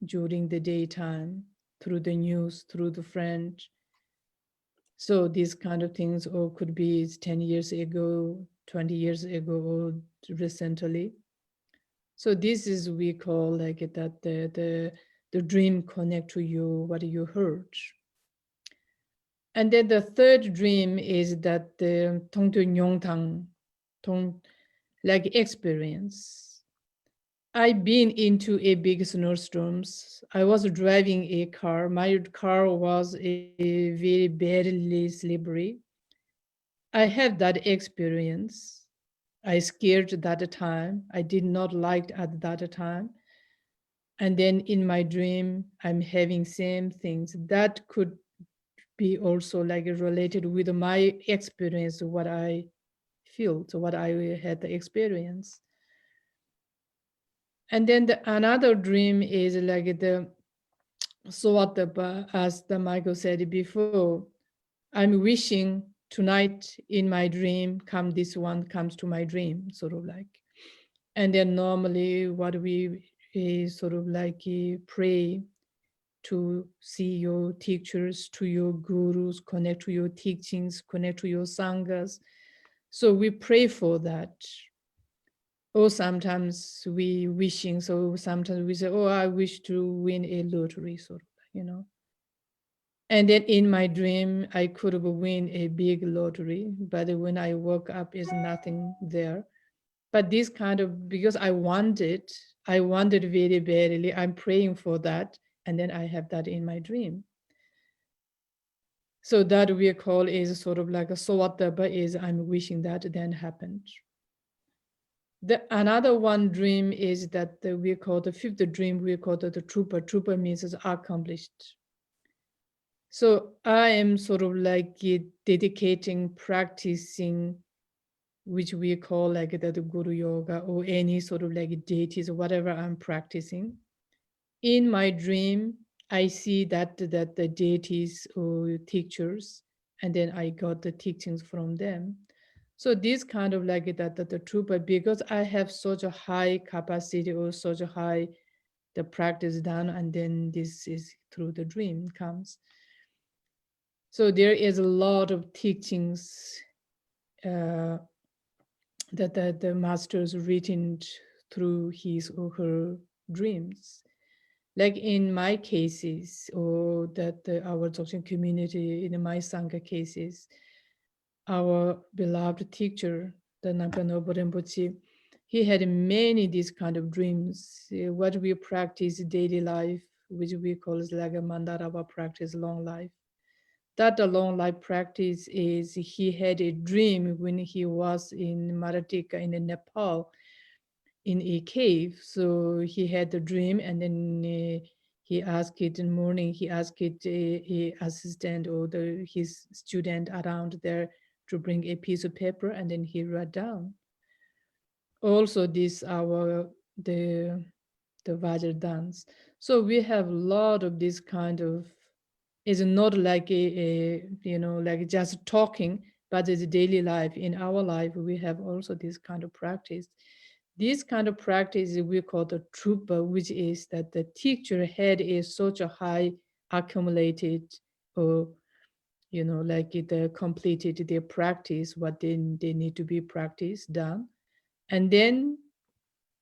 during the daytime through the news, through the friend. So these kind of things, or could be 10 years ago, 20 years ago, or recently. So this is we call like that the dream connect to you, what you heard. And then the third dream is that the like experience. I've been into a big snowstorms. I was driving a car. My car was a very badly slippery. I have that experience. I scared that time. I did not like at that time. And then in my dream, I'm having same things. That could be also like related with my experience, what I feel, so what I had the experience. And then another dream is like the, so what as the Michael said before, I'm wishing tonight in my dream, come this one comes to my dream, sort of like. And then normally what we sort of like pray to see your teachers, to your gurus, connect to your teachings, connect to your sanghas. So we pray for that. Or sometimes we wishing, so sometimes we say, oh, I wish to win a lottery, sort of, you know. And then in my dream, I could have win a big lottery, but when I woke up, is nothing there. But this kind of, because I wanted very badly, I'm praying for that, and then I have that in my dream. So that we call is sort of like a sawataba is I'm wishing that then happened. Another one dream is that we call the fifth dream, we call the trooper. Trooper means is accomplished. So I am sort of like dedicating, practicing, which we call like the Guru Yoga or any sort of like deities or whatever I'm practicing. In my dream, I see that the deities or teachers, and then I got the teachings from them. So this kind of like that the trooper, because I have such a high capacity or such a high the practice done, and then this is through the dream comes. So there is a lot of teachings that the masters written through his or her dreams. Like in my cases, or that our Dzogchen community, in my Sangha cases, our beloved teacher, the Namkhai Norbu Rinpoche, he had many these kind of dreams. What we practice daily life, which we call is like a Mandarava practice, long life. That the long life practice is he had a dream when he was in Marathika in Nepal in a cave. So he had a dream, and then he asked it in the morning, he asked it a assistant or his student around there to bring a piece of paper, and then he wrote down. Also this the Vajra dance. So we have a lot of this kind of, is not like like just talking, but it's daily life. In our life, we have also this kind of practice. This kind of practice we call the trupa, which is that the teacher had is such a high accumulated, or like it completed their practice, what they need to be practiced done, and then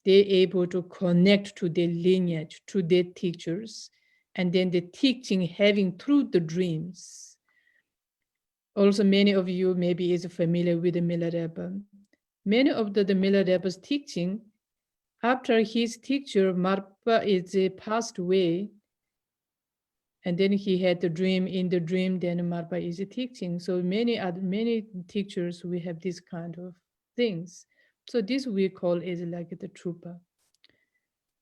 they're able to connect to their lineage, to their teachers, and then the teaching having through the dreams. Also, many of you maybe is familiar with the Milarepa. Many of the Milarepa's teaching, after his teacher Marpa is passed away, and then he had the dream. In the dream, then Marpa is teaching. So many teachers, we have this kind of things. So this we call is like the trupa.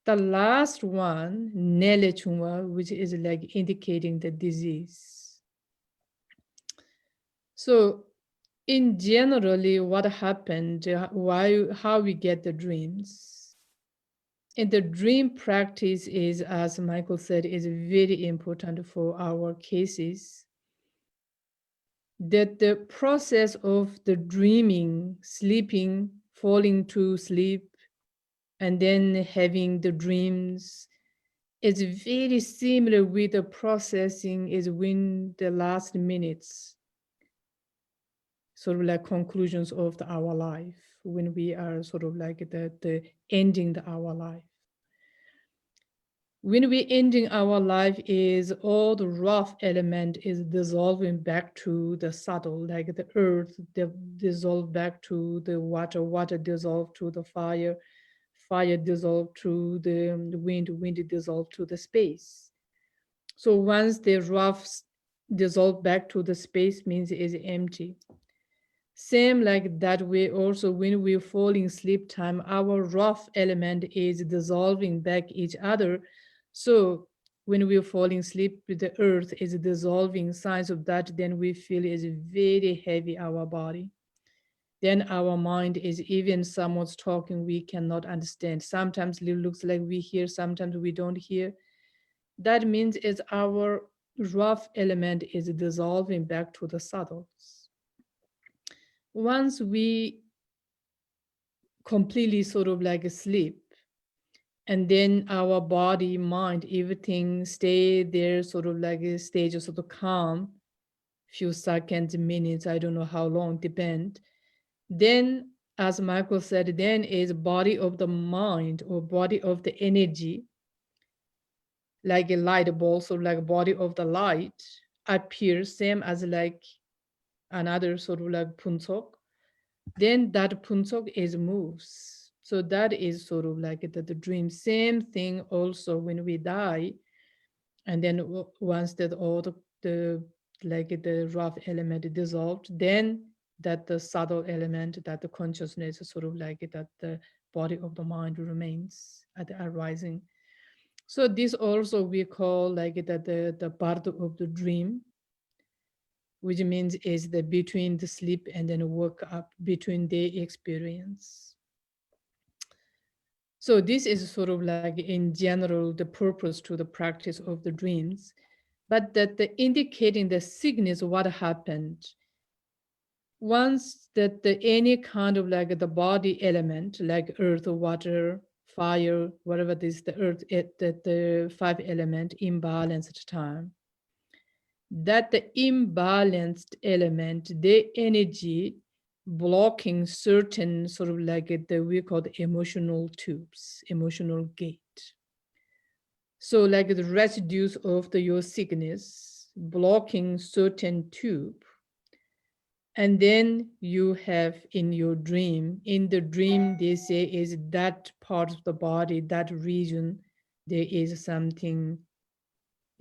The last one, Nelechungwa, which is like indicating the disease. So in generally, what happened, how we get the dreams. And the dream practice is, as Michael said, is very important for our cases. That the process of the dreaming, sleeping, falling to sleep, and then having the dreams is very similar with the processing is when the last minutes, sort of like conclusions of our life, when we are sort of like the ending our life. When we ending our life is all the rough element is dissolving back to the subtle, like the earth dissolve back to the water, water dissolve to the fire, fire dissolve to the wind, wind dissolve to the space. So once the rough dissolve back to the space means it is empty. Same like that way also when we're falling sleep time, our rough element is dissolving back each other. So when we're falling asleep, the earth is dissolving, signs of that, then we feel is very heavy our body. Then our mind is even someone's talking, we cannot understand. Sometimes it looks like we hear, sometimes we don't hear. That means is our rough element is dissolving back to the subtles. Once we completely sort of like asleep, and then our body, mind, everything stay there sort of like a stage of sort of calm, few seconds, minutes, I don't know how long, depend. Then, as Michael said, then is body of the mind or body of the energy, like a light ball, so like body of the light appears, same as like another sort of like Phuntsog. Then that Phuntsog is moves. So that is sort of like the dream. Same thing also when we die, and then once that all the like the rough element dissolved, then that the subtle element, that the consciousness is sort of like that the body of the mind remains at the arising. So this also we call like that the part of the dream, which means is the between the sleep and then wake up, between the experience. So this is sort of like in general the purpose to the practice of the dreams, but that the indicating the sickness what happened. Once that the any kind of like the body element like earth, water, fire, whatever this the earth, that the five element imbalanced time, that the imbalanced element, the energy blocking certain sort of like the we call the emotional tubes, emotional gate. So like the residues of your sickness blocking certain tube. And then you have in your dream, in the dream they say is that part of the body, that region, there is something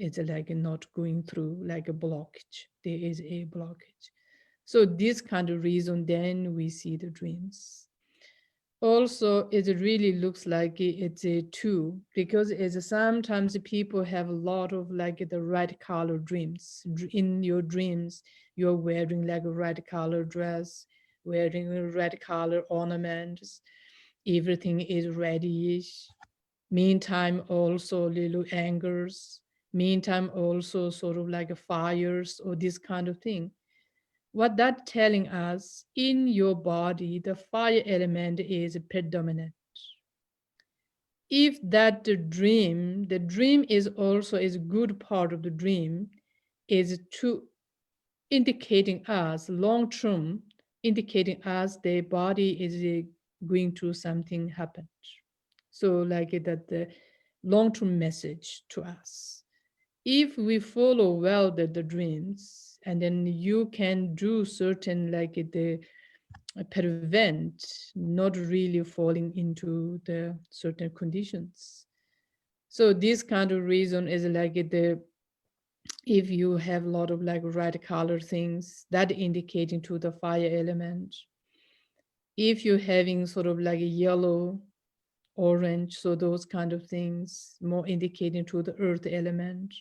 it's like not going through like a blockage. There is a blockage. So this kind of reason, then we see the dreams. Also, it really looks like it's a two, because it's sometimes people have a lot of like the red color dreams. In your dreams, you're wearing like a red color dress, wearing a red color ornaments, everything is reddish. Meantime, also little angers. Meantime, also sort of like a fires or this kind of thing. What that telling us, in your body, the fire element is predominant. If that the dream is also is a good part of the dream, is to indicating us long term, indicating us the body is going through something happened. So like that the long-term message to us. If we follow well the dreams, and then you can do certain like the prevent not really falling into the certain conditions. So this kind of reason is like the if you have a lot of like red color things that indicating to the fire element. If you're having sort of like a yellow, orange, so those kind of things more indicating to the earth element.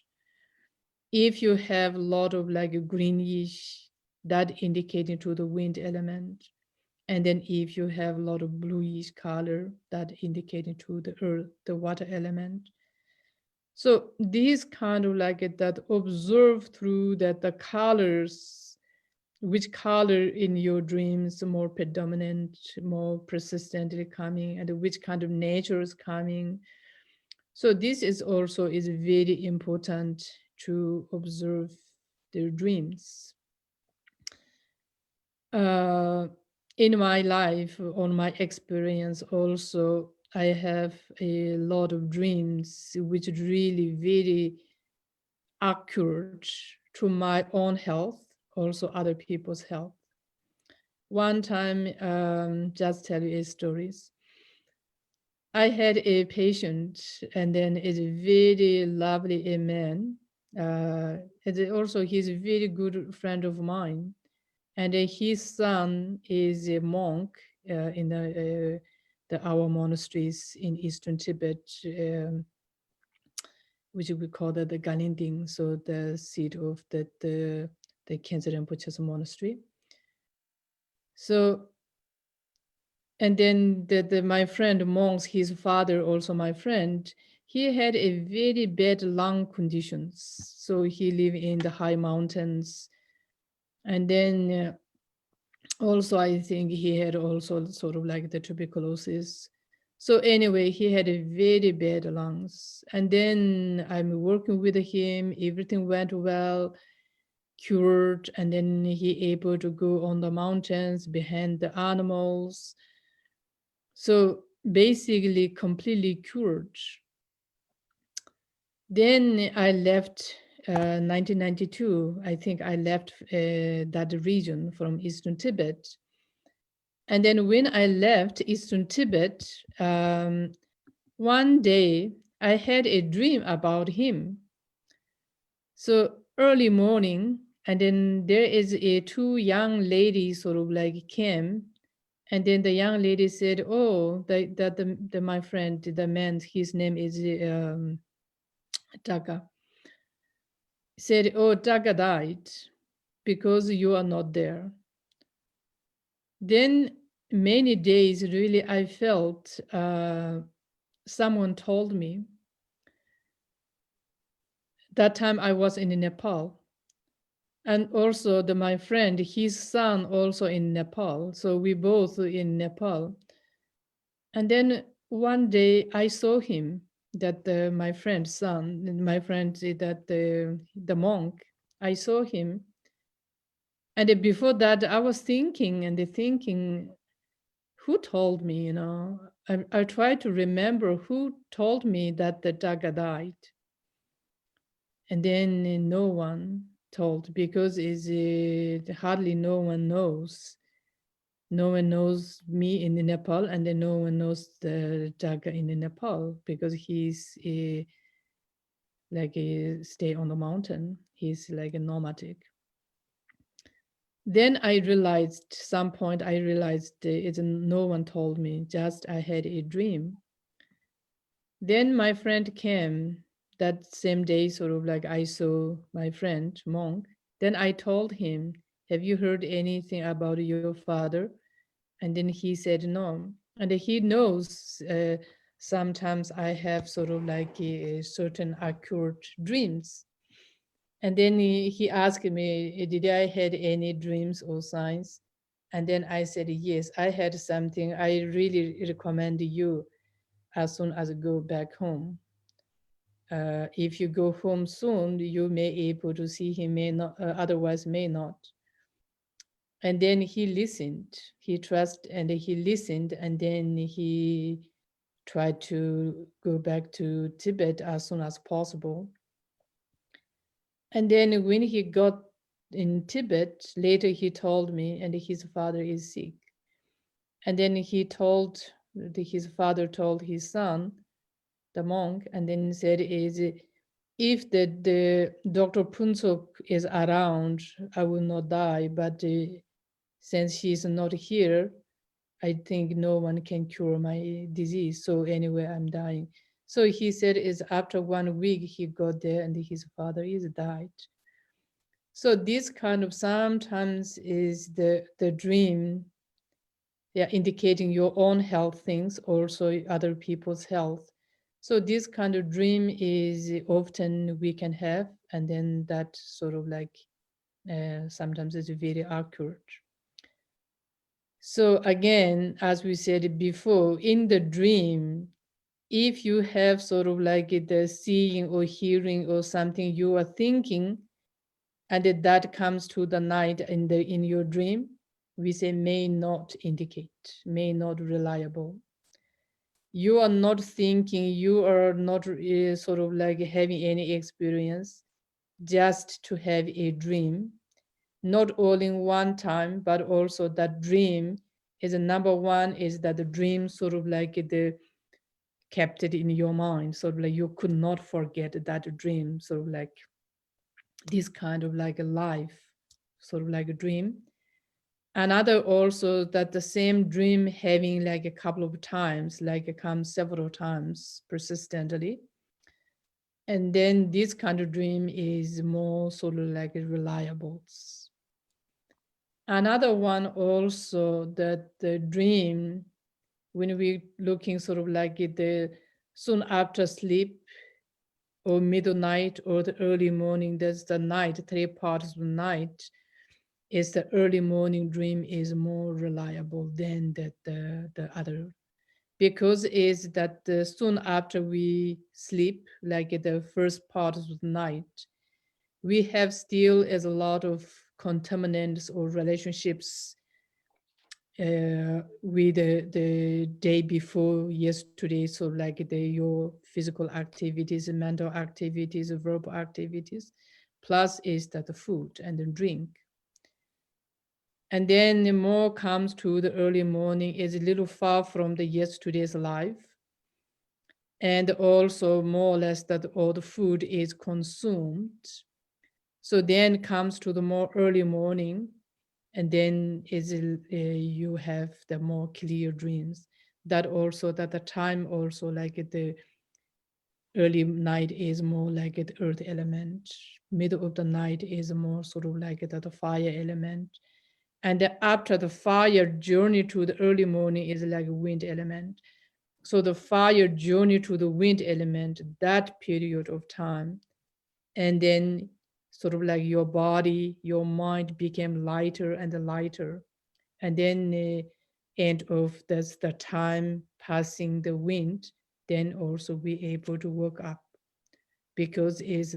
If you have a lot of like a greenish, that indicating to the wind element. And then if you have a lot of bluish color, that indicating to the earth, the water element. So these kind of like that observe through that the colors, which color in your dreams more predominant, more persistently coming, and which kind of nature is coming. So this is also is very important to observe their dreams. In my life, on my experience also, I have a lot of dreams which really very accurate to my own health, also other people's health. One time, just tell you a stories. I had a patient, and then is a very lovely a man. And also he's a very good friend of mine, and his son is a monk in our monasteries in eastern Tibet, which we call the Galinding, so the seat of the Khyentse Rinpoche's monastery. So, and then my friend monks, his father, also my friend, he had a very bad lung conditions. So he lived in the high mountains. And then also, I think he had also sort of like the tuberculosis. So anyway, he had a very bad lungs. And then I'm working with him, everything went well, cured, and then he able to go on the mountains behind the animals. So basically completely cured. Then I left 1992. I think I left that region from Eastern Tibet. And then when I left Eastern Tibet, one day I had a dream about him. So early morning, and then there is a two young ladies sort of like came, and then the young lady said, "Oh, the my friend, the man, his name is Daga." Said, "Oh, Daga died because you are not there." Then many days, really, I felt someone told me. That time I was in Nepal. And also my friend, his son also in Nepal. So we both in Nepal. And then one day I saw him, that my friend's son, my friend, that the monk, I saw him. And before that, I was thinking who told me, I tried to remember who told me that the Daga died. And then no one told, because hardly no one knows. No one knows me in Nepal, and then no one knows the Daga in Nepal, because he's like he stay on the mountain. He's like a nomadic. Then I realized, some point I realized no one told me, just I had a dream. Then my friend came that same day, sort of like I saw my friend, monk. Then I told him, have you heard anything about your father? And then he said no. And he knows sometimes I have sort of like a certain accurate dreams. And then he asked me, did I had any dreams or signs? And then I said, yes, I had something. I really recommend you as soon as I go back home. If you go home soon, you may able to see him, may not, otherwise may not. And then he listened, he trusted and he listened, and then he tried to go back to Tibet as soon as possible. And then when he got in Tibet, later he told me, and his father is sick. And then his father told his son, the monk, and then said, if the Dr. Phuntsog is around, I will not die, but since she's not here, I think no one can cure my disease. So anyway, I'm dying. So he said is after 1 week he got there and his father is died. So this kind of sometimes is the dream, yeah, indicating your own health things, also other people's health. So this kind of dream is often we can have, and then that sort of like sometimes is very accurate. So again, as we said before, in the dream, if you have sort of like the seeing or hearing or something you are thinking, and that comes to the night in your dream, we say may not indicate, may not reliable. You are not thinking, you are not sort of like having any experience, just to have a dream, not all in one time, but also that dream is a number one, is that the dream sort of like the kept it in your mind, sort of like you could not forget that dream, sort of like this kind of like a life, sort of like a dream. Another also that the same dream having like a couple of times, like it comes several times persistently. And then this kind of dream is more sort of like reliable. Another one also that the dream, when we looking sort of like the soon after sleep or midnight or the early morning, there's the night, 3 parts of the night, is the early morning dream is more reliable than the other. Because is that soon after we sleep, like the first part of the night, we have still as a lot of contaminants or relationships with the day before yesterday. So like your physical activities, mental activities, verbal activities, plus is that the food and the drink. And then the more comes to the early morning is a little far from the yesterday's life. And also more or less that all the food is consumed. So then comes to the more early morning, and then is you have the more clear dreams. That also that the time also like the early night is more like the earth element. Middle of the night is more sort of like the fire element. And after the fire journey to the early morning is like a wind element. So the fire journey to the wind element, that period of time, and then sort of like your body, your mind became lighter and lighter. And then end of that's the time passing the wind, then also we able to work up because is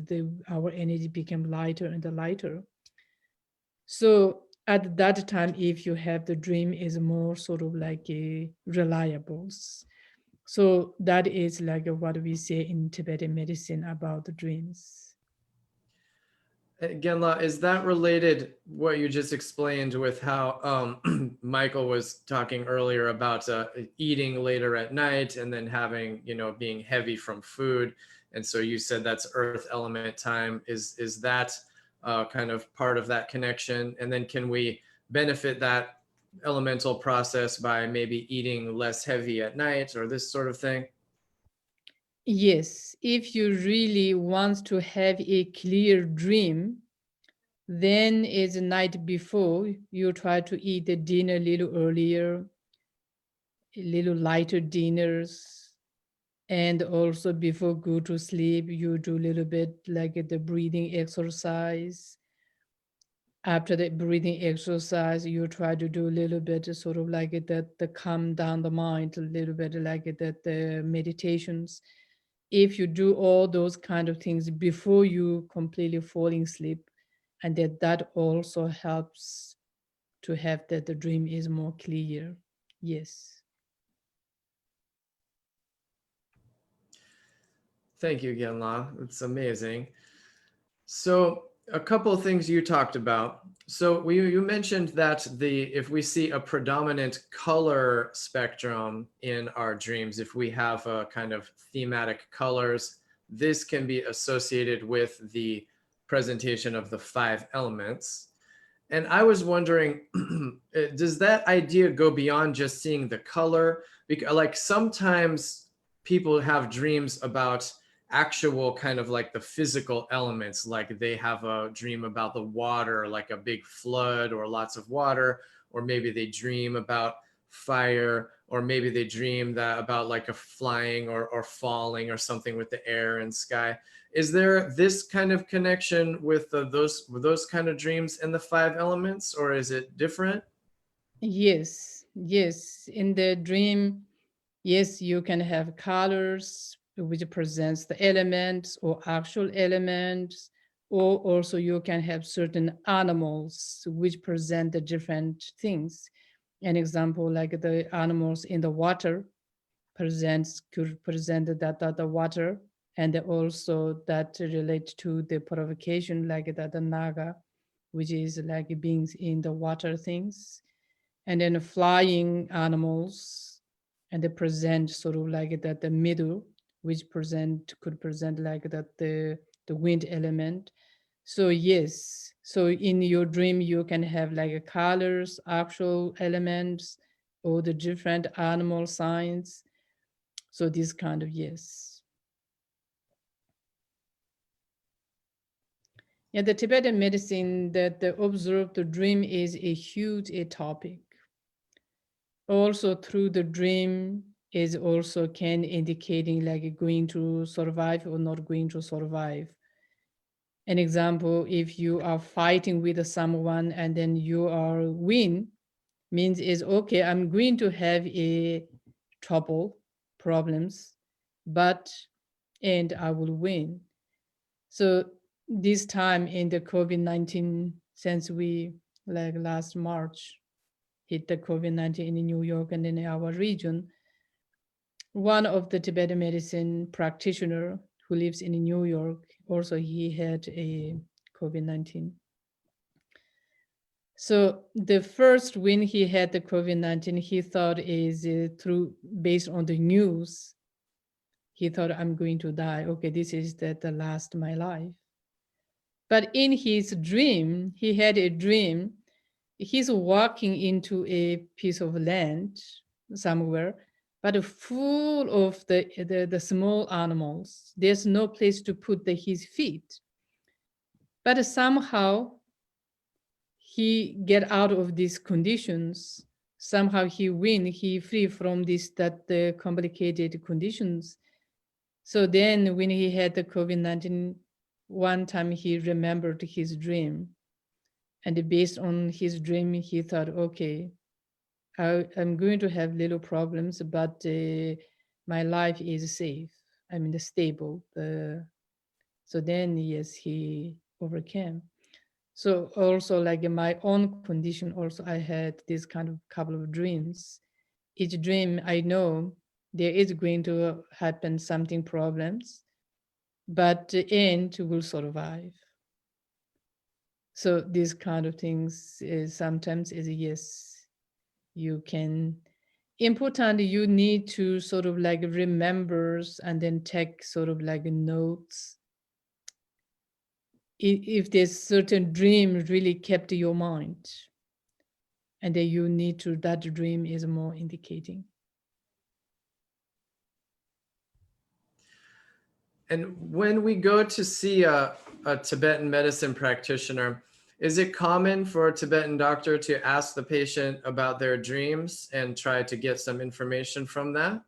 our energy became lighter and lighter. So at that time, if you have the dream is more sort of like a reliable. So that is like what we say in Tibetan medicine about the dreams. Genla, is that related what you just explained with how Michael was talking earlier about eating later at night and then having, being heavy from food? And so you said that's earth element time. Is that kind of part of that connection? And then can we benefit that elemental process by maybe eating less heavy at night or this sort of thing? Yes, if you really want to have a clear dream, then is the night before you try to eat the dinner a little earlier, a little lighter dinners, and also before go to sleep, you do a little bit like the breathing exercise. After the breathing exercise, you try to do a little bit sort of like that, the calm down the mind, a little bit like that, the meditations. If you do all those kind of things before you completely falling asleep, and that also helps to have that the dream is more clear. Yes. Thank you, Genla. It's amazing. So a couple of things you talked about. So you mentioned that if we see a predominant color spectrum in our dreams, if we have a kind of thematic colors, this can be associated with the presentation of the 5 elements. And I was wondering, does that idea go beyond just seeing the color? Because like sometimes people have dreams about actual kind of like the physical elements, like they have a dream about the water, like a big flood or lots of water, or maybe they dream about fire, or maybe they dream that about like a flying or falling or something with the air and sky. Is there this kind of connection with those kind of dreams and the 5 elements, or is it different? Yes, yes. In the dream, yes, you can have colors which presents the elements or actual elements, or also you can have certain animals which present the different things. An example, like the animals in the water could present that the water, and also that relate to the purification, like that the naga, which is like beings in the water things, and then flying animals, and they present sort of like that the middle, which could present like that the wind element. So yes, so in your dream you can have like a colors, actual elements, or the different animal signs. So this kind of, yes. Yeah, the Tibetan medicine, that the observed dream is a huge topic. Also through the dream is also can indicating like going to survive or not going to survive. An example, if you are fighting with someone and then you are win, means is okay, I'm going to have a trouble, problems, but and I will win. So this time in the COVID-19, since we like last March hit the COVID-19 in New York and in our region, one of the Tibetan medicine practitioner who lives in New York, also he had a COVID-19. So the first when he had the COVID-19, he thought is through based on the news, he thought I'm going to die. Okay, this is the last my life. But in his dream, he had a dream. He's walking into a piece of land somewhere, but full of the small animals. There's no place to put his feet. But somehow he get out of these conditions. Somehow he free from the complicated conditions. So then when he had the COVID-19, one time he remembered his dream. And based on his dream, he thought, okay, I'm going to have little problems, but my life is safe. I mean, stable. So then, yes, he overcame. So also like in my own condition, also I had this kind of couple of dreams. Each dream I know there is going to happen something problems, but the end will survive. So these kind of things is sometimes is yes, you can important, you need to sort of like remembers and then take sort of like notes. If there's certain dream really kept your mind, and then you need to, that dream is more indicating. And when we go to see a Tibetan medicine practitioner, is it common for a Tibetan doctor to ask the patient about their dreams and try to get some information from that?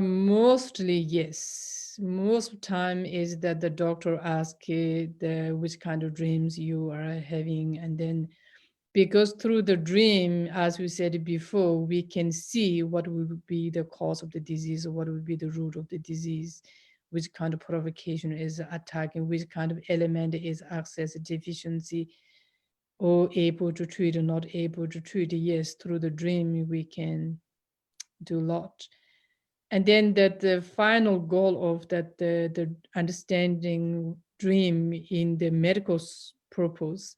Mostly, yes. Most of the time is that the doctor asks which kind of dreams you are having, and then because through the dream, as we said before, we can see what would be the cause of the disease, or what would be the root of the disease, which kind of provocation is attacking, which kind of element is access deficiency, or able to treat or not able to treat. Yes, through the dream, we can do a lot. And then that the final goal of that, the understanding dream in the medical purpose,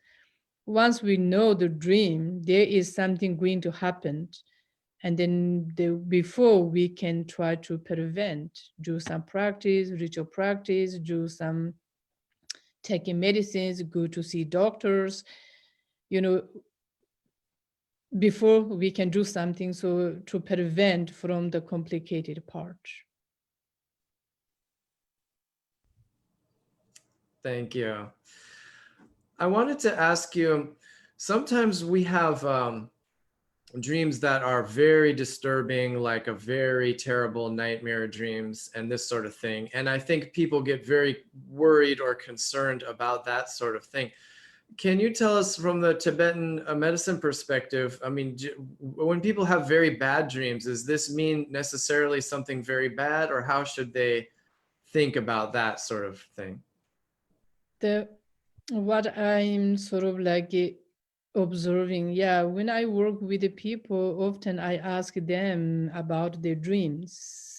once we know the dream, there is something going to happen. And then before we can try to prevent, do some practice, ritual practice, do some taking medicines, go to see doctors, you know, before we can do something so to prevent from the complicated part. Thank you. I wanted to ask you, sometimes we have dreams that are very disturbing, like a very terrible nightmare dreams and this sort of thing. And I think people get very worried or concerned about that sort of thing. Can you tell us from the Tibetan medicine perspective, I mean, when people have very bad dreams, does this mean necessarily something very bad, or how should they think about that sort of thing? What I'm sort of like observing, yeah, when I work with the people, often I ask them about their dreams.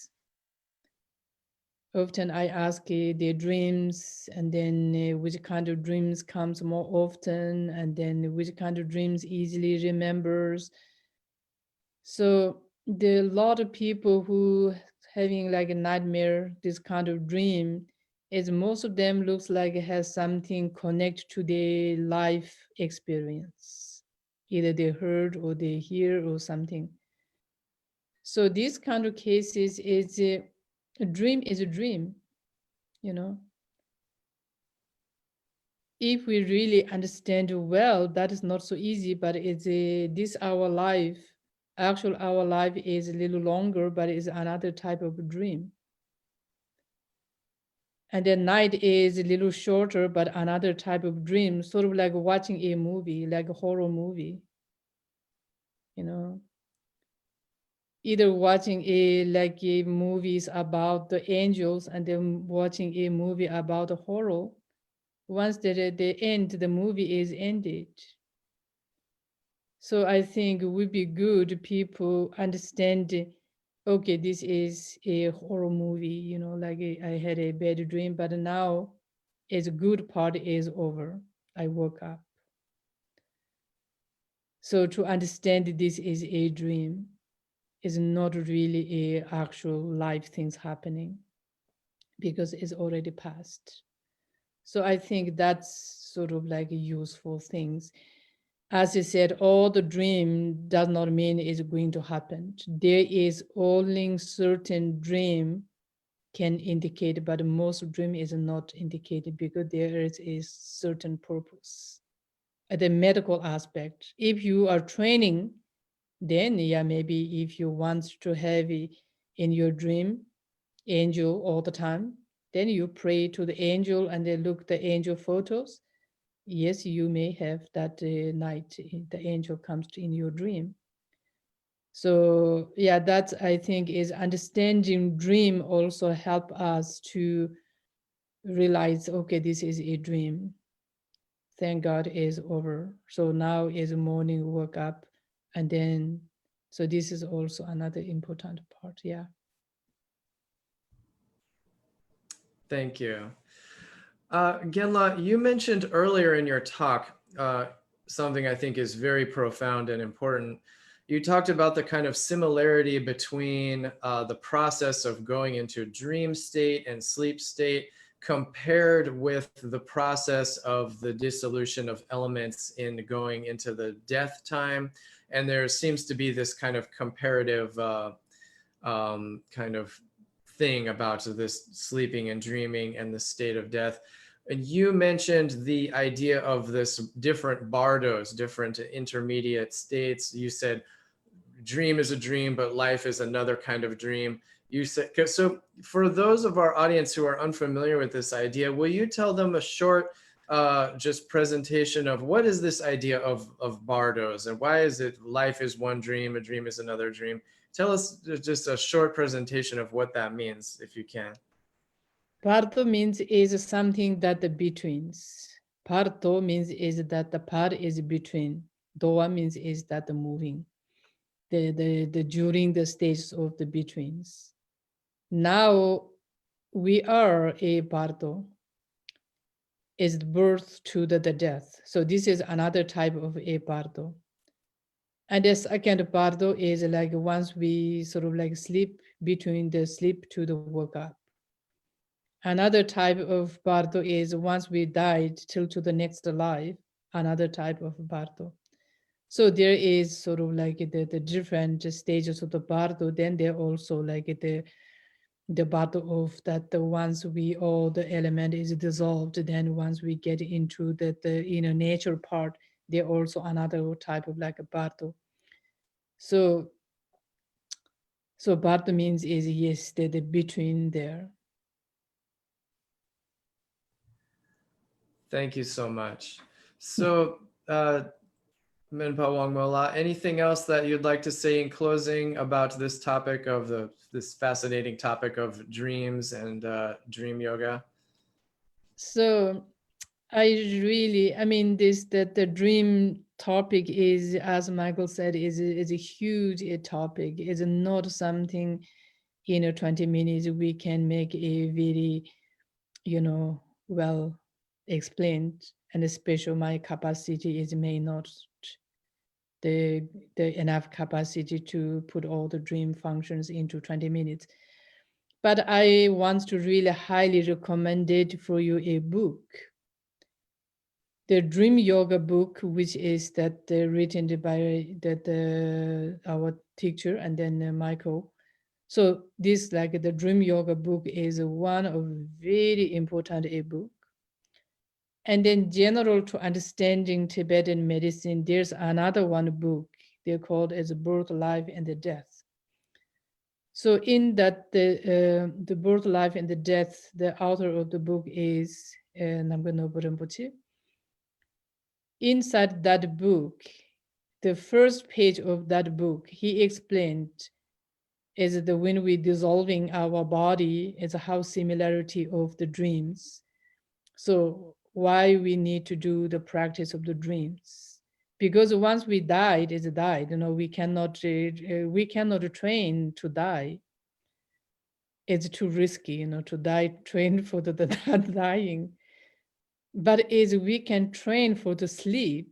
Often I ask their dreams, and then which kind of dreams comes more often, and then which kind of dreams easily remembers. So there are a lot of people who having like a nightmare, this kind of dream, is most of them looks like it has something connected to their life experience. Either they heard or they hear or something. So these kind of cases is a dream is a dream, you know. If we really understand well, that is not so easy, but it's this our life. Actually, our life is a little longer, but it's another type of dream. And the night is a little shorter, but another type of dream, sort of like watching a movie, like a horror movie, you know. Either watching a movies about the angels, and then watching a movie about the horror. Once the end, the movie is ended. So I think it would be good people understand, okay, this is a horror movie, you know, like I had a bad dream, but now it's a good part is over. I woke up. So to understand this is a dream, is not really a actual life things happening, because it's already past. So I think that's sort of like a useful things. As I said, all the dream does not mean it's going to happen. There is only certain dream can indicate, but most dream is not indicated because there is a certain purpose. At the medical aspect, if you are training, then yeah, maybe if you want to have in your dream angel all the time, then you pray to the angel and they look the angel photos. Yes, you may have that night the angel comes in your dream. So yeah, that I think is understanding dream also help us to realize, okay, this is a dream. Thank God is over. So now is morning, woke up, and then, so this is also another important part. Yeah. Thank you. Genla, you mentioned earlier in your talk something I think is very profound and important. you talked about the kind of similarity between the process of going into dream state and sleep state compared with the process of the dissolution of elements in going into the death time. And there seems to be this kind of comparative kind of thing about this sleeping and dreaming and the state of death. And you mentioned the idea of this different bardos, different intermediate states. You said dream is a dream, but life is another kind of dream. You said, so for those of our audience who are unfamiliar with this idea, will you tell them a short just presentation of what is this idea of bardos, and why is it life is one dream, a dream is another dream? Tell us just a short presentation of what that means, if you can. Parto means is something that the betweens. Parto means is that the part is between. Doa means is that the moving. The during the stages of the betweens. Now we are a parto, is birth to the death. So this is another type of a parto. And the second parto is like once we sort of like sleep, between the sleep to the wake up. Another type of parto is once we died till to the next life, another type of parto. So there is sort of like the different stages of the parto. Then there also like the parto of that the once we all the element is dissolved, then once we get into the inner nature part, there also another type of like a parto. So parto means is yes, the between there. Thank you so much. So, Menpa Wangmo, anything else that you'd like to say in closing about this topic of this fascinating topic of dreams and dream yoga? So I mean, that the dream topic is, as Michael said, is a huge topic. It's not something, 20 minutes we can make a very, well explained, and especially my capacity is may not the enough capacity to put all the dream functions into 20 minutes. But I want to really highly recommend it for you a book. The Dream Yoga book, which is that written by our teacher and then Michael. So this like the Dream Yoga book is one of very important a book. And then general to understanding Tibetan medicine, there's another one book they're called as Birth, Life, and the Death. So in that the Birth, Life, and the Death, the author of the book is Namkhai Norbu Rinpoche. Inside that book, the first page of that book, he explained is the when we dissolving our body is how similarity of the dreams. So why we need to do the practice of the dreams, because once we died is died. We cannot train to die. It's too risky, to die. Train for the dying, but is we can train for the sleep.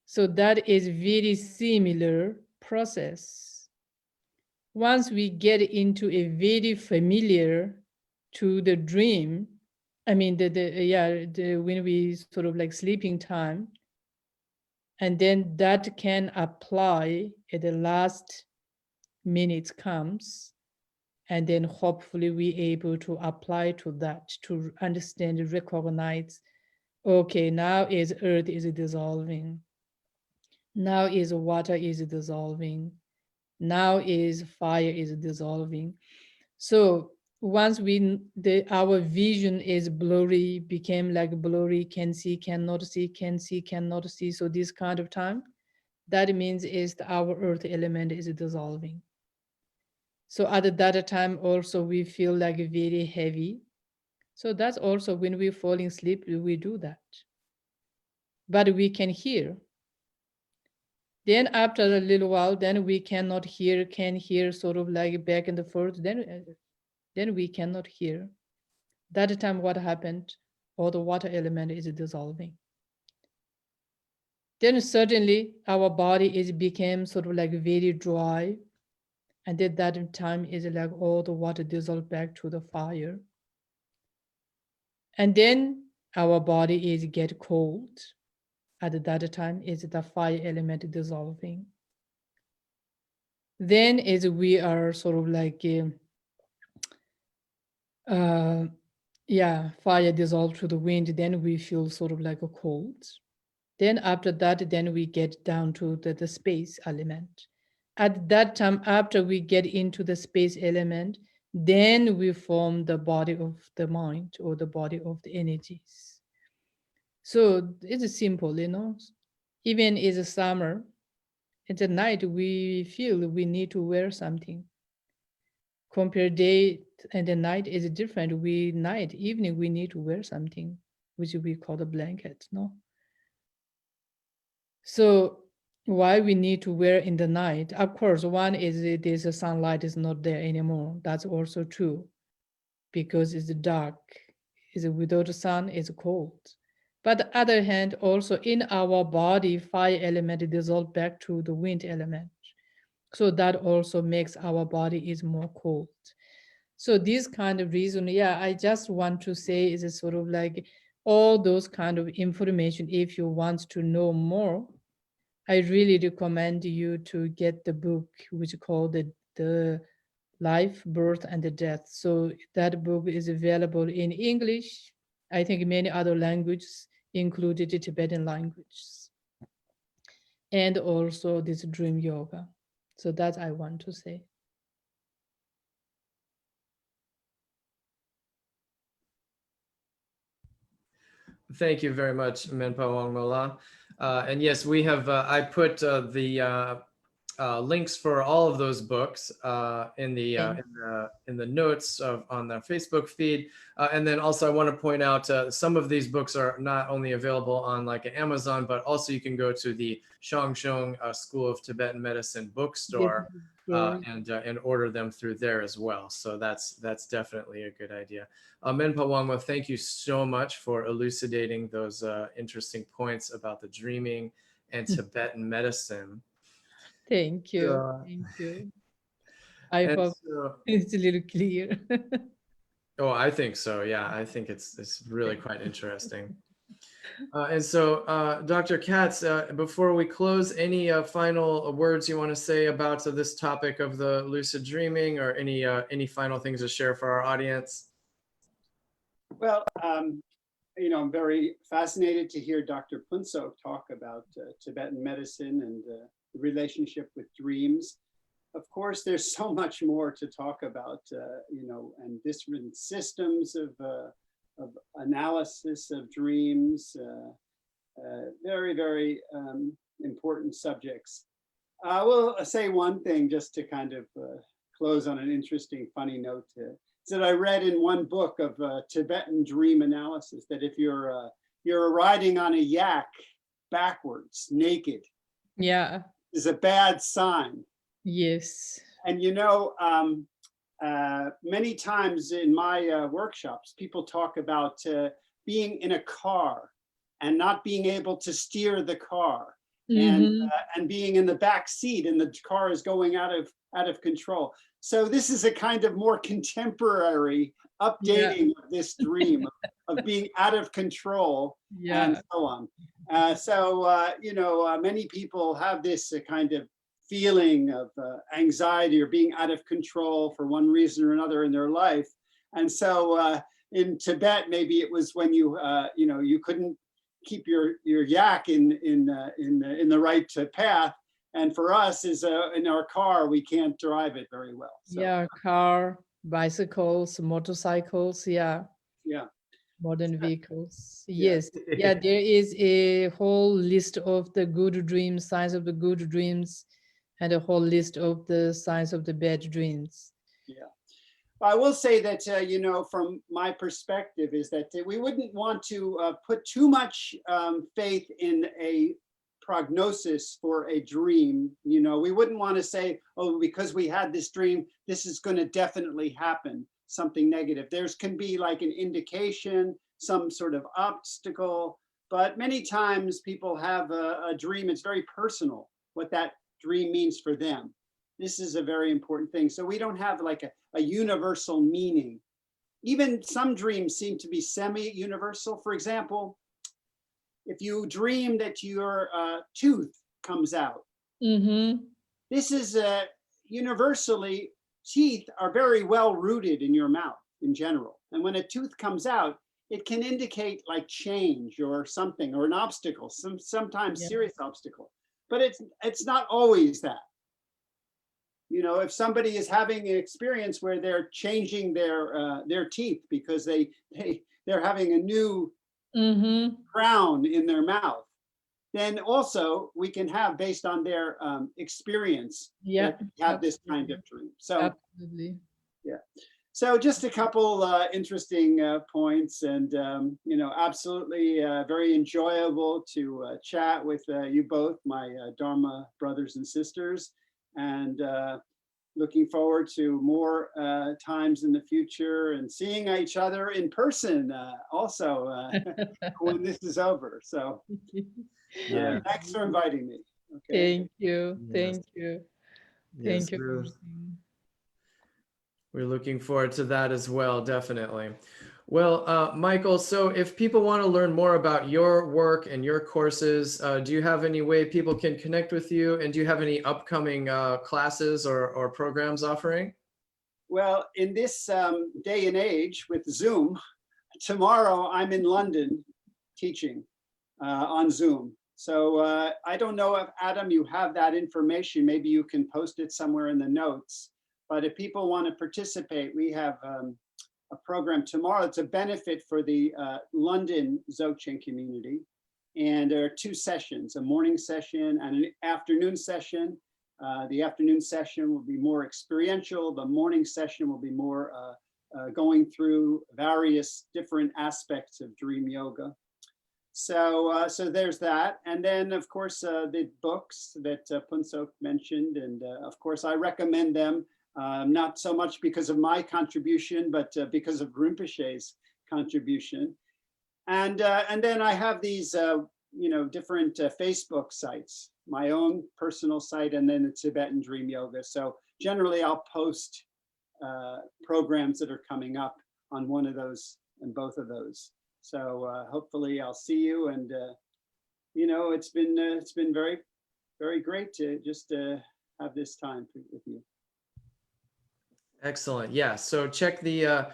So that is very similar process. Once we get into a very familiar to the dream, I mean, when we sort of like sleeping time, and then that can apply at the last minutes comes, and then hopefully we able to apply to that, to understand, recognize, okay, now is earth is dissolving. Now is water is dissolving. Now is fire is dissolving. So once our vision is blurry, became like blurry, can see, cannot see, can see, cannot see. So this kind of time, that means is our earth element is dissolving. So at that time also we feel like very heavy. So that's also when we fall asleep, we do that. But we can hear. Then after a little while, then we can hear sort of like back and forth. Then we cannot hear. That time what happened? All the water element is dissolving. then certainly our body is became sort of like very dry. And at that time is like all the water dissolved back to the fire. And then our body is get cold. At that time is the fire element dissolving. Then is we are sort of like yeah, fire dissolved to the wind, then we feel sort of like a cold. Then after that, then we get down to the space element. At that time, after we get into the space element, then we form the body of the mind or the body of the energies. So it's simple, you know. Even in the summer, at the night, we feel we need to wear something. Compare day and the night is different. We night, evening, we need to wear something, which we call the blanket, no? So why we need to wear in the night? Of course, one is it is the sunlight is not there anymore. That's also true because it's dark. Is without the sun, it's cold. But the other hand, also in our body, fire element dissolve back to the wind element. So that also makes our body is more cold. So this kind of reason, yeah, I just want to say is a sort of like all those kind of information. If you want to know more, I really recommend you to get the book, which is called the Life, Birth, and the Death. So that book is available in English. I think many other languages, included the Tibetan languages, and also this dream yoga. So that I want to say. Thank you very much, Menpa Wangmo. And yes, we have, I put the links for all of those books in the notes on the Facebook feed. And then also I want to point out some of these books are not only available on like Amazon, but also you can go to the Shangshung School of Tibetan Medicine bookstore and order them through there as well. So that's definitely a good idea. Menpa Wangmo, thank you so much for elucidating those interesting points about the dreaming and Tibetan medicine. Thank you. So, Thank you. I and hope so, it's a little clear. oh, I think so. Yeah, I think it's really quite interesting. And so, Dr. Katz, before we close, any final words you want to say about this topic of the lucid dreaming, or any final things to share for our audience? Well, you know, I'm very fascinated to hear Dr. Phuntsog talk about Tibetan medicine and the relationship with dreams. Of course, there's so much more to talk about, you know, and different systems of analysis of dreams, very, very important subjects. I will say one thing just to kind of close on an interesting, funny note. That I read in one book of Tibetan dream analysis that if you're riding on a yak backwards, naked, Yeah. is a bad sign. Yes. And you know, many times in my workshops, people talk about being in a car and not being able to steer the car, and being in the back seat and the car is going out of control. So this is a kind of more contemporary updating of this dream of being out of control and so on. You know, many people have this kind of feeling of anxiety or being out of control for one reason or another in their life. And so in Tibet, maybe it was when you you know, you couldn't keep your yak in the right path. And for us, is in our car, we can't drive it very well. So, yeah, car, bicycles, motorcycles, yeah, modern vehicles. Yes, yeah, there is a whole list of the good dreams, signs of the good dreams, and a whole list of the signs of the bad dreams. Yeah. I will say that, you know, from my perspective is that we wouldn't want to put too much faith in a prognosis for a dream. You know, we wouldn't want to say, oh, because we had this dream, this is going to definitely happen, something negative. There's can be like an indication, some sort of obstacle, but many times people have a dream. It's very personal what that dream means for them. This is a very important thing. So we don't have like a universal meaning. Even some dreams seem to be semi-universal. For example, if you dream that your tooth comes out, this is universally, teeth are very well rooted in your mouth in general. And when a tooth comes out, it can indicate like change or something, or an obstacle, sometimes serious obstacle. But it's not always that. You know, if somebody is having an experience where they're changing their teeth because they're having a new crown in their mouth, then also we can have, based on their experience, have this kind of dream. So absolutely. Yeah. So just a couple interesting points, and you know, absolutely very enjoyable to chat with you both, my Dharma brothers and sisters, and looking forward to more times in the future and seeing each other in person also when this is over. So thanks for inviting me. Okay. Thank you. Thank you. Yes, Thank you. for everything. we're looking forward to that as well, definitely. Well, Michael, so if people want to learn more about your work and your courses, do you have any way people can connect with you? And do you have any upcoming classes or programs offering? Well, in this day and age with Zoom, tomorrow I'm in London teaching on Zoom. So I don't know if, Adam, you have that information. Maybe you can post it somewhere in the notes. But if people want to participate, we have a program tomorrow. It's a benefit for the London Dzogchen community. And there are 2 sessions, a morning session and an afternoon session. The afternoon session will be more experiential. The morning session will be more going through various different aspects of dream yoga. So, so there's that. And then, of course, the books that Phuntsog mentioned. And of course, I recommend them, not so much because of my contribution, but because of Rinpoche's contribution. And then I have these, you know, different Facebook sites, my own personal site, and then the Tibetan Dream Yoga. So generally I'll post programs that are coming up on one of those and both of those. So hopefully I'll see you. And you know, it's been very, very great to just have this time with you. Excellent. Yeah. So check the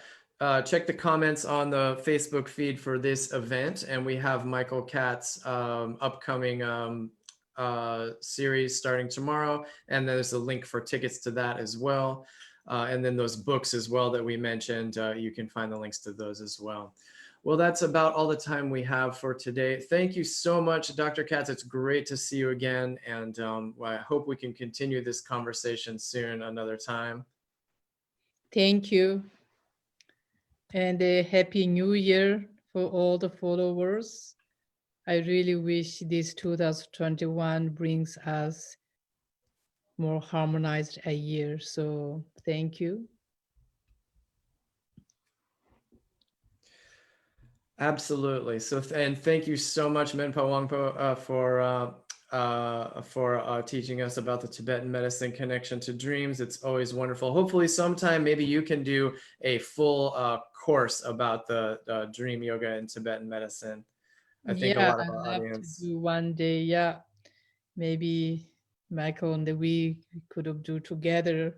comments on the Facebook feed for this event, and we have Michael Katz upcoming series starting tomorrow, and there's a link for tickets to that as well, and then those books as well that we mentioned. You can find the links to those as well. Well, that's about all the time we have for today. Thank you so much, Dr. Katz. It's great to see you again, and I hope we can continue this conversation soon another time. Thank you. And a happy new year for all the followers. I really wish this 2021 brings us more harmonized a year. So thank you. Absolutely. So, and thank you so much, Menpa Wangmo, for teaching us about the Tibetan medicine connection to dreams. It's always wonderful. Hopefully sometime maybe you can do a full course about the dream yoga and Tibetan medicine. I think a lot of our audience. To do one day. Yeah, maybe Michael and we could have do together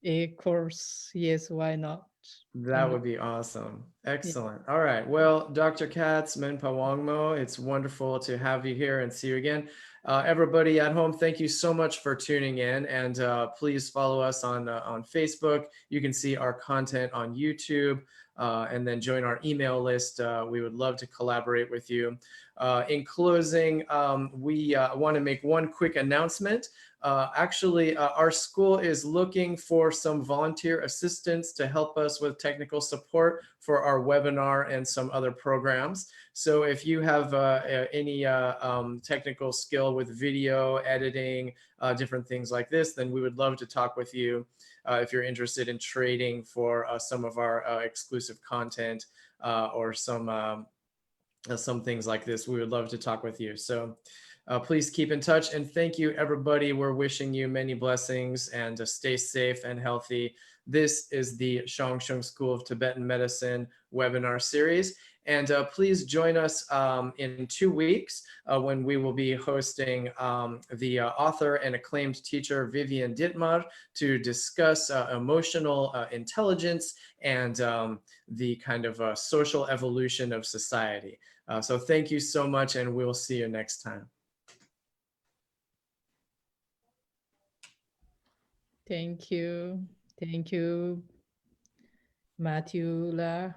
a course. Yes, why not? That would be awesome. Excellent. All right. Well, Dr. Katz, Menpa Wangmo, it's wonderful to have you here and see you again. Everybody at home, thank you so much for tuning in, and please follow us on Facebook. You can see our content on YouTube, and then join our email list. We would love to collaborate with you. In closing, we want to make one quick announcement. Actually, our school is looking for some volunteer assistance to help us with technical support for our webinar and some other programs. So if you have any technical skill with video editing, different things like this, then we would love to talk with you if you're interested in trading for some of our exclusive content or some some things like this, we would love to talk with you. So please keep in touch, and thank you, everybody. We're wishing you many blessings, and stay safe and healthy. This is the Shangsheng School of Tibetan Medicine webinar series. And please join us in 2 weeks when we will be hosting the author and acclaimed teacher Vivian Dittmar to discuss emotional intelligence and the kind of social evolution of society. So thank you so much, and we'll see you next time. Thank you. Thank you, Matthew La.